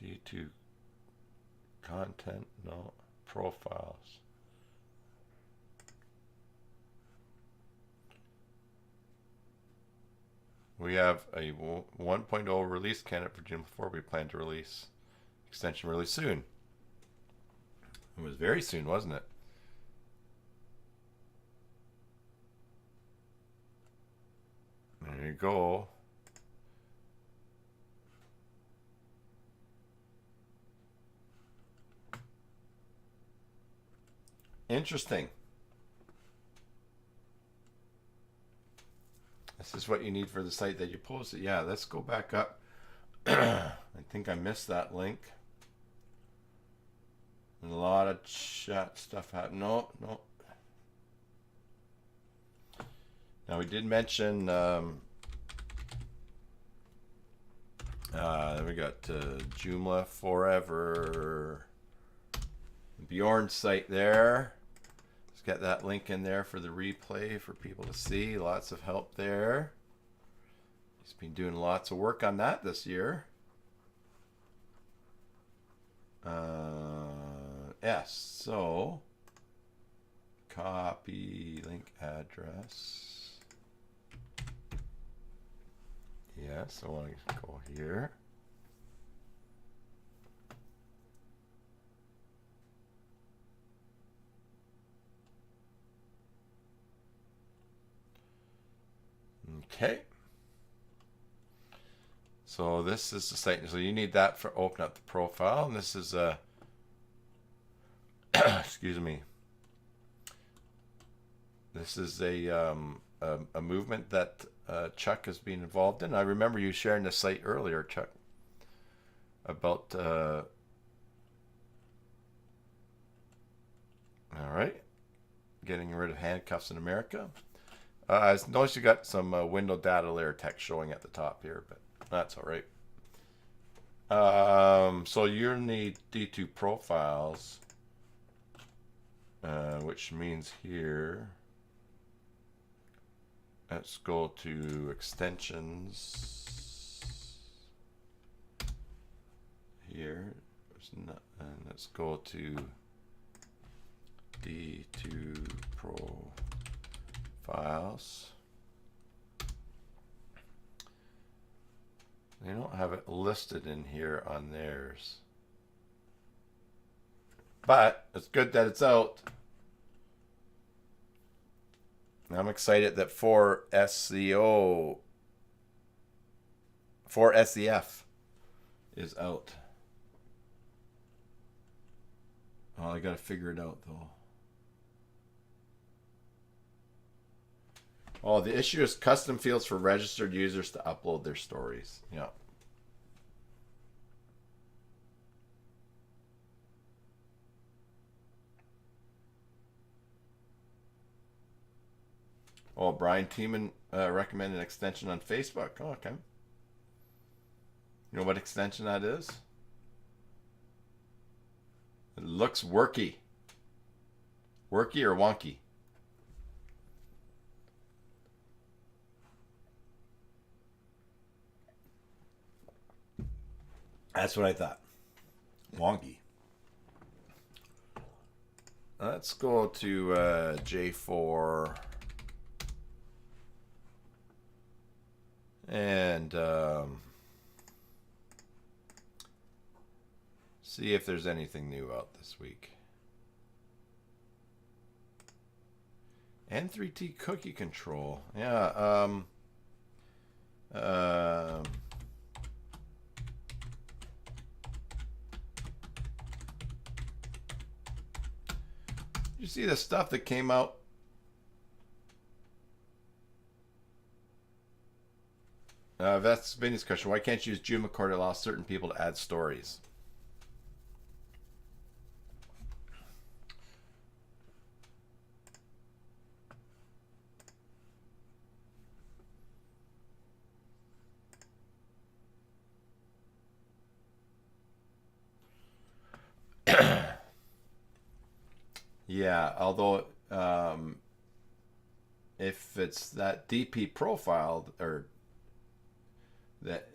[SPEAKER 1] D2 content, no, profiles. We have a 1.0 release candidate for Joomla 4. We plan to release extension really soon. It was very soon, wasn't it? There you go. Interesting. This is what you need for the site that you posted. Yeah, let's go back up. I think I missed that link. A lot of chat stuff happened. No. Now we did mention we got Joomla Forever. Bjorn's site there. Let's get that link in there for the replay for people to see. Lots of help there. He's been doing lots of work on that this year. Yes, so copy link address. Yes, I want to go here. Okay. So this is the site. So you need that for open up the profile. And this is a, excuse me. This is a movement that Chuck has been involved in. I remember you sharing the site earlier, Chuck, about, all right, getting rid of handcuffs in America. I noticed you got some window data layer text showing at the top here, but that's all right. So you need D2 profiles, which means here, let's go to extensions here, and let's go to D2 profiles. They don't have it listed in here on theirs, but it's good that it's out. I'm excited that 4SEF is out. Oh, I gotta figure it out though. Oh, the issue is custom fields for registered users to upload their stories. Yeah. Oh, Brian Tiemann recommended an extension on Facebook. Oh, okay. You know what extension that is? It looks worky. Worky or wonky? That's what I thought. Wonky. Let's go to J4. And see if there's anything new out this week. N3T cookie control. Yeah. You see the stuff that came out? That's Vinny's question. Why can't you use Joomla core to allow certain people to add stories? Yeah, although if it's that DP profile or that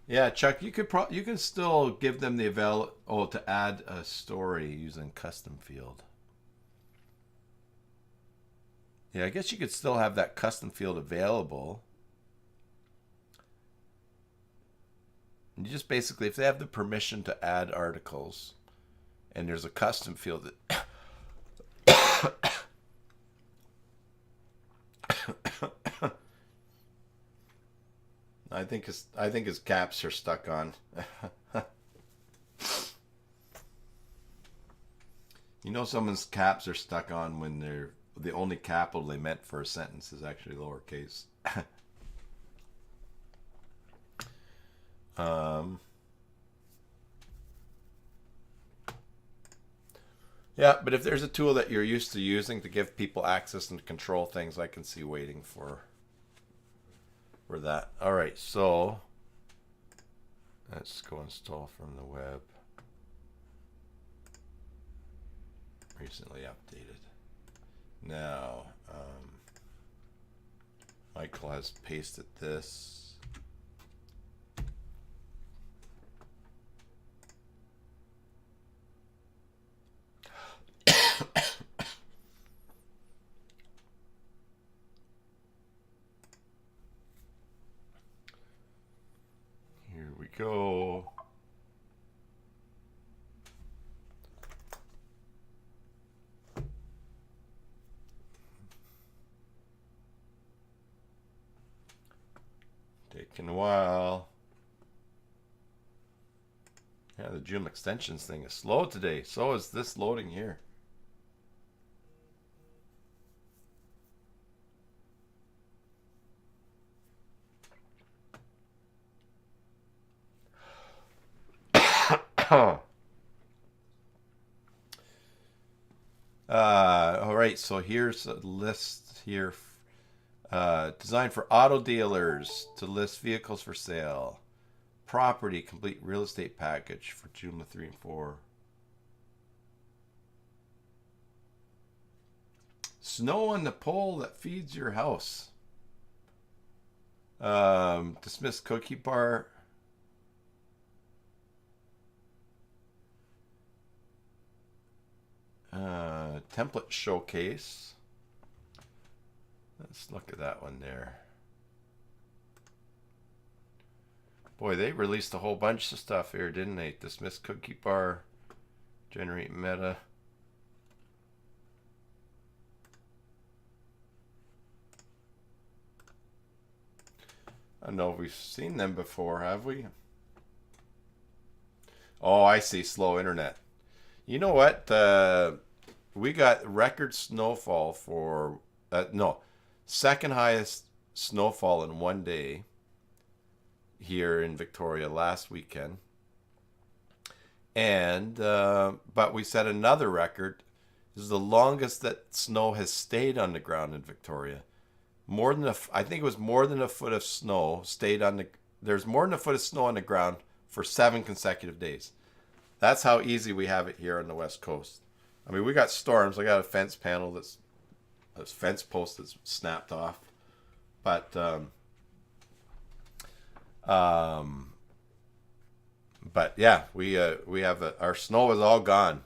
[SPEAKER 1] yeah, Chuck, you could you can still give them the to add a story using custom field. Yeah, I guess you could still have that custom field available. And you just basically, if they have the permission to add articles and there's a custom field that I think his caps are stuck on. You know, someone's caps are stuck on when they're the only capital they meant for a sentence is actually lowercase. Yeah, but if there's a tool that you're used to using to give people access and control things, I can see waiting for that. All right, so let's go install from the web. Recently updated. Now, Michael has pasted this. Here we go. Taking a while. Yeah, the Joomla extensions thing is slow today. So is this loading here. All right, so here's a list here. Designed for auto dealers to list vehicles for sale. Property, complete real estate package for Joomla 3 and 4. Snow on the pole that feeds your house. Dismiss cookie bar. Template showcase. Let's look at that one there. Boy, they released a whole bunch of stuff here, didn't they? Dismiss cookie bar, generate meta. I know we've seen them before, have we? Oh, I see. Slow internet. You know what? We got record snowfall for second highest snowfall in one day here in Victoria last weekend, and but we set another record. This is the longest that snow has stayed on the ground in Victoria. More than I think it was more than a foot of snow stayed on the. There's more than a foot of snow on the ground for 7 consecutive days. That's how easy we have it here on the West Coast. I mean, we got storms. I got a fence panel that's a fence post that's snapped off, but yeah, we have our snow is all gone.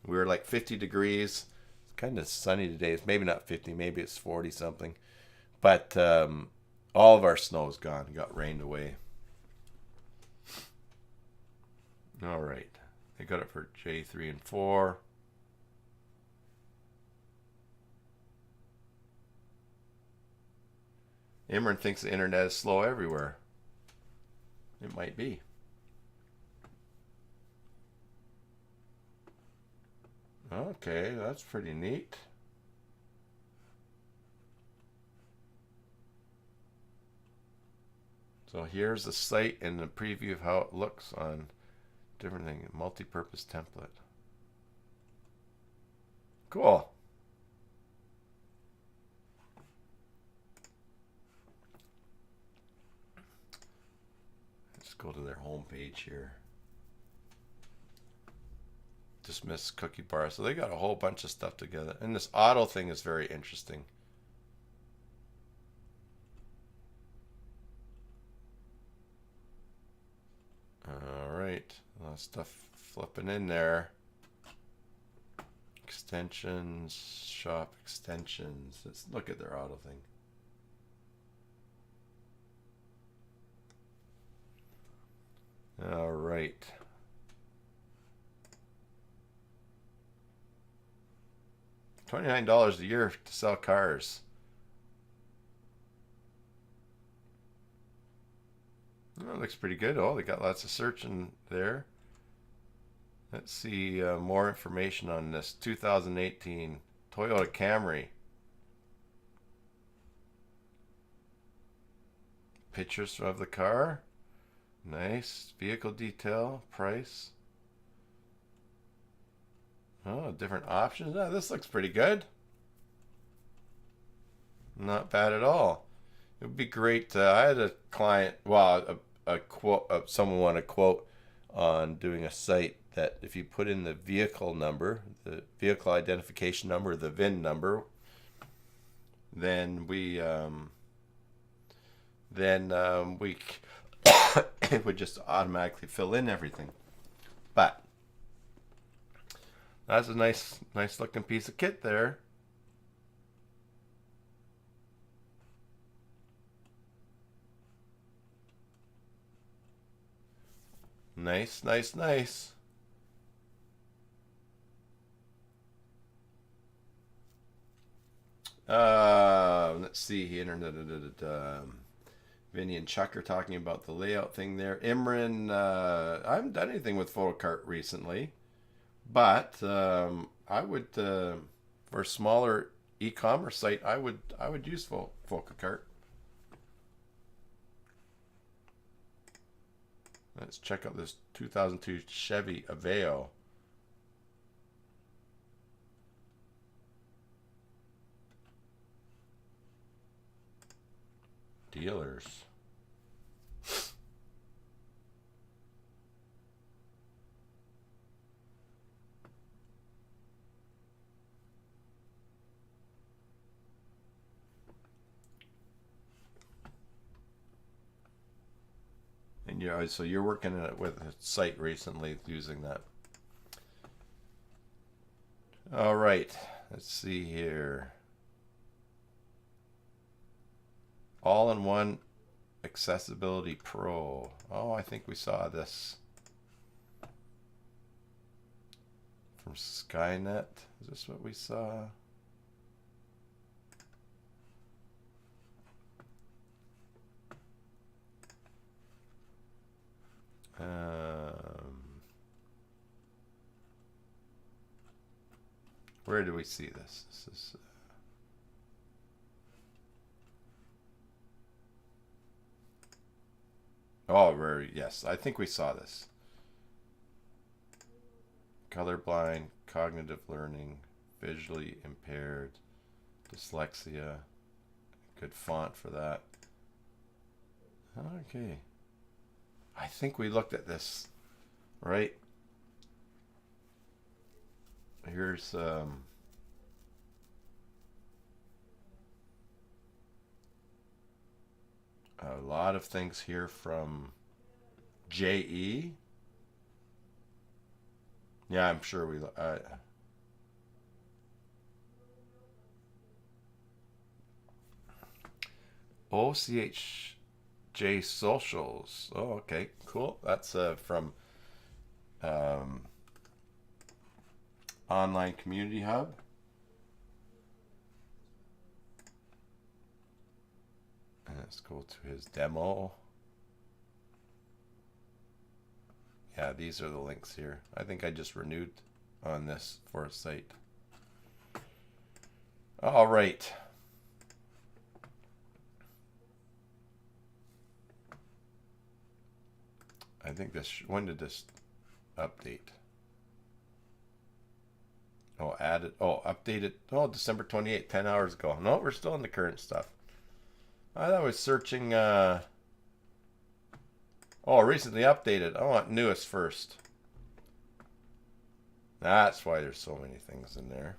[SPEAKER 1] We were like 50 degrees. It's kind of sunny today. It's maybe not 50, maybe it's 40 something, but all of our snow is gone. It got rained away. All right. They got it for J3 and 4. Imran thinks the internet is slow everywhere. It might be. Okay, that's pretty neat. So here's the site and the preview of how it looks on different thing, multi-purpose template. Cool. Let's go to their homepage here. Dismiss cookie bar. So they got a whole bunch of stuff together. And this auto thing is very interesting. All right. A lot of stuff flipping in there. Extensions, shop extensions. Let's look at their auto thing. All right. $29 a year to sell cars. Oh, looks pretty good. Oh, they got lots of searching there. Let's see more information on this 2018 Toyota Camry. Pictures of the car. Nice. Vehicle detail. Price. Oh, different options. Oh, this looks pretty good. Not bad at all. It would be great. I had a client, well, a quote, someone wanted a quote on doing a site that if you put in the vehicle number, the vehicle identification number, the VIN number, then we it would just automatically fill in everything. But that's a nice looking piece of kit there. Nice. Let's see here. Vinny and Chuck are talking about the layout thing there. Imran, I haven't done anything with PhotoCart recently, but I would, for a smaller e-commerce site, I would use PhotoCart. Let's check out this 2002 Chevy Aveo. Dealers. And so you're working with a site recently using that. All right, let's see here. All-in-one Accessibility Pro. Oh, I think we saw this from Skynet. Is this what we saw? Where do we see this? This is yes, I think we saw this. Colorblind, cognitive learning, visually impaired, dyslexia. Good font for that. Okay. I think we looked at this, right? Here's a lot of things here from JE. Yeah, I'm sure we OCHJ Socials. Oh, okay, cool. That's from Online Community Hub. And let's go to his demo. Yeah, these are the links here. I think I just renewed on this for a site. All right. I think this, when did this update? Oh, added, oh, updated, oh, December 28th, 10 hours ago. No, we're still in the current stuff. I thought I was searching, oh, recently updated. I want newest first. That's why there's so many things in there.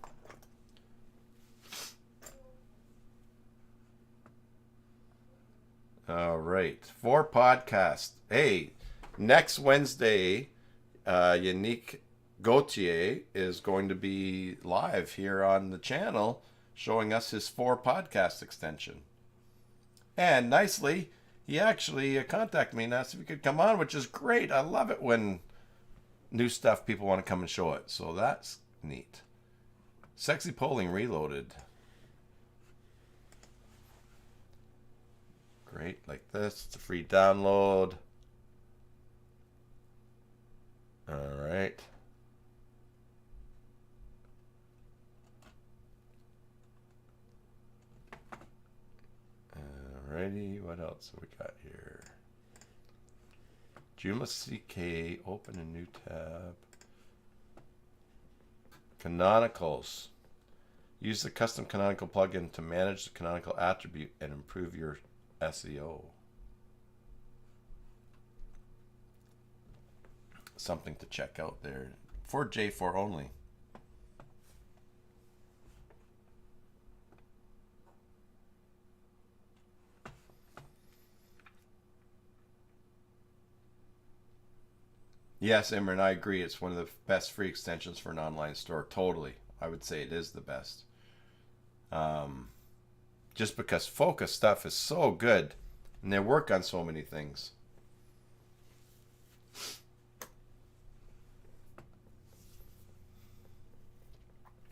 [SPEAKER 1] All right, 4 podcasts. Hey, next Wednesday, Yannick Gauthier is going to be live here on the channel showing us his 4 podcast extension. And nicely, he actually contacted me and asked if he could come on, which is great. I love it when new stuff, people want to come and show it. So that's neat. Sexy Polling Reloaded. Great, like this. It's a free download. All right. Alrighty, what else have we got here? Joomla CK, open a new tab. Canonicals. Use the custom canonical plugin to manage the canonical attribute and improve your SEO. Something to check out there for J4 only. Yes, Imran, I agree. It's one of the best free extensions for an online store. Totally. I would say it is the best. Just because Focus stuff is so good and they work on so many things.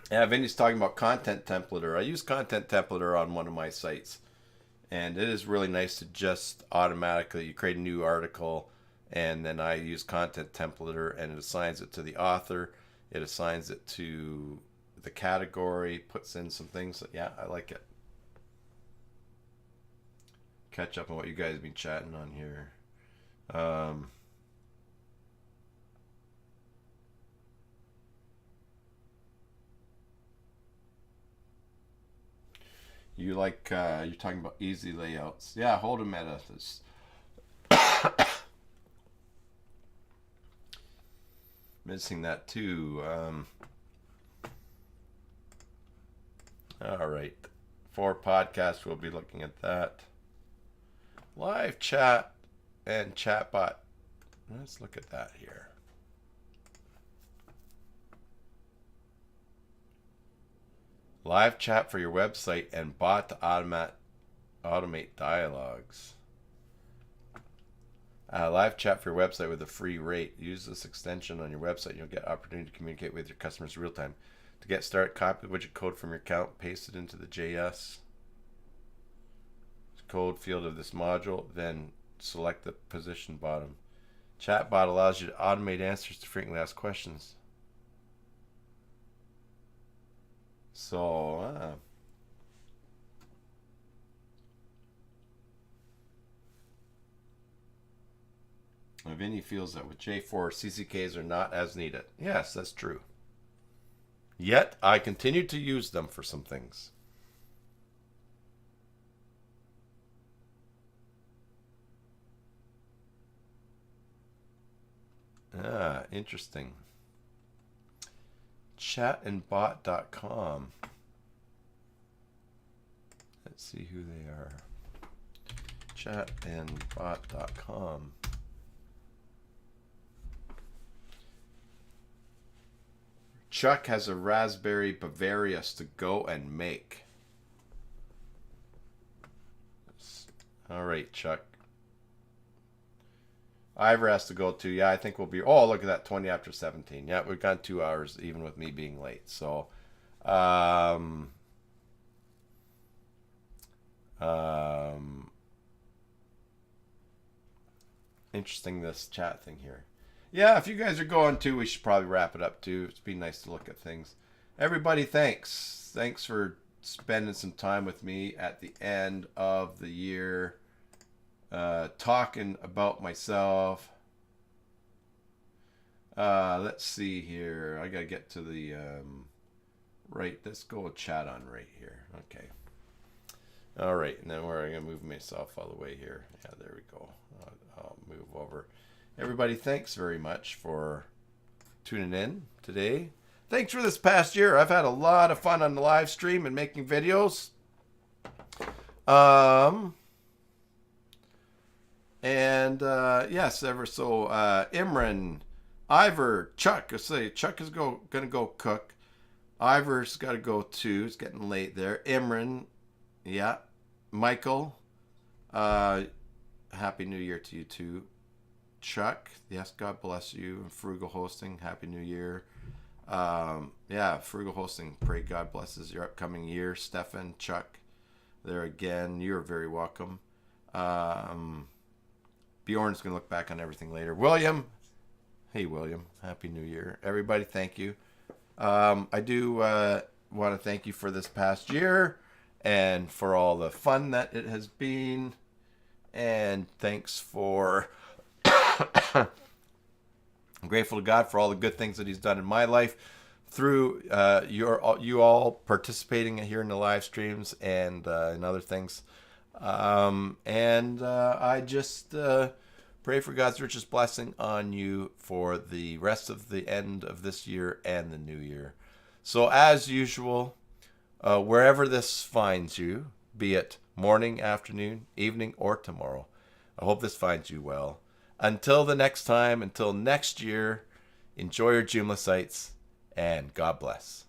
[SPEAKER 1] Yeah, Vinny's talking about Content Templater. I use Content Templater on one of my sites. And it is really nice to just automatically, you create a new article, and then I use Content Templater, and it assigns it to the author. It assigns it to the category, puts in some things. Yeah, I like it. Catch up on what you guys have been chatting on here. You like, you're talking about easy layouts. Yeah, hold a meta. Missing that too. All right. For podcasts, we'll be looking at that. Live chat and chatbot. Let's look at that here. Live chat for your website and bot to automate dialogues. Live chat for your website with a free rate. Use this extension on your website and you'll get opportunity to communicate with your customers real time. To get started, copy the widget code from your account, paste it into the JS code field of this module, then select the position bottom. Chatbot allows you to automate answers to frequently asked questions. So, Vinny feels that with J4, CCKs are not as needed. Yes, that's true. Yet, I continue to use them for some things. Interesting. Chatandbot.com. Let's see who they are. Chatandbot.com. Chuck has a Raspberry Bavarius to go and make. All right, Chuck. Ivor has to go too. Yeah, I think we'll be... Oh, look at that, 20 after 17. Yeah, we've gone 2 hours, even with me being late. So, interesting, this chat thing here. Yeah, if you guys are going too, we should probably wrap it up too. It's been nice to look at things. Everybody, thanks. Thanks for spending some time with me at the end of the year. Talking about myself. Let's see here. I gotta get to the right. Let's go with chat on right here. Okay. All right, and then we're gonna move myself all the way here. Yeah, there we go. I'll move over. Everybody, thanks very much for tuning in today. Thanks for this past year. I've had a lot of fun on the live stream and making videos. Yes, ever so, Imran, Ivor, Chuck. I say Chuck is gonna go cook. Ivor's got to go too. It's getting late there. Imran, yeah, Michael. Happy New Year to you too. Chuck, yes, God bless you. And Frugal Hosting, Happy New Year. Yeah, Frugal Hosting, pray God blesses your upcoming year. Stefan, Chuck, there again. You're very welcome. Bjorn's going to look back on everything later. William. Hey, William. Happy New Year. Everybody, thank you. I do want to thank you for this past year and for all the fun that it has been. And thanks for... I'm grateful to God for all the good things that he's done in my life through you all participating here in the live streams and in other things. I just pray for God's richest blessing on you for the rest of the end of this year and the new year. So as usual, wherever this finds you, be it morning, afternoon, evening, or tomorrow, I hope this finds you well. Until the next time, until next year, enjoy your Joomla sites, and God bless.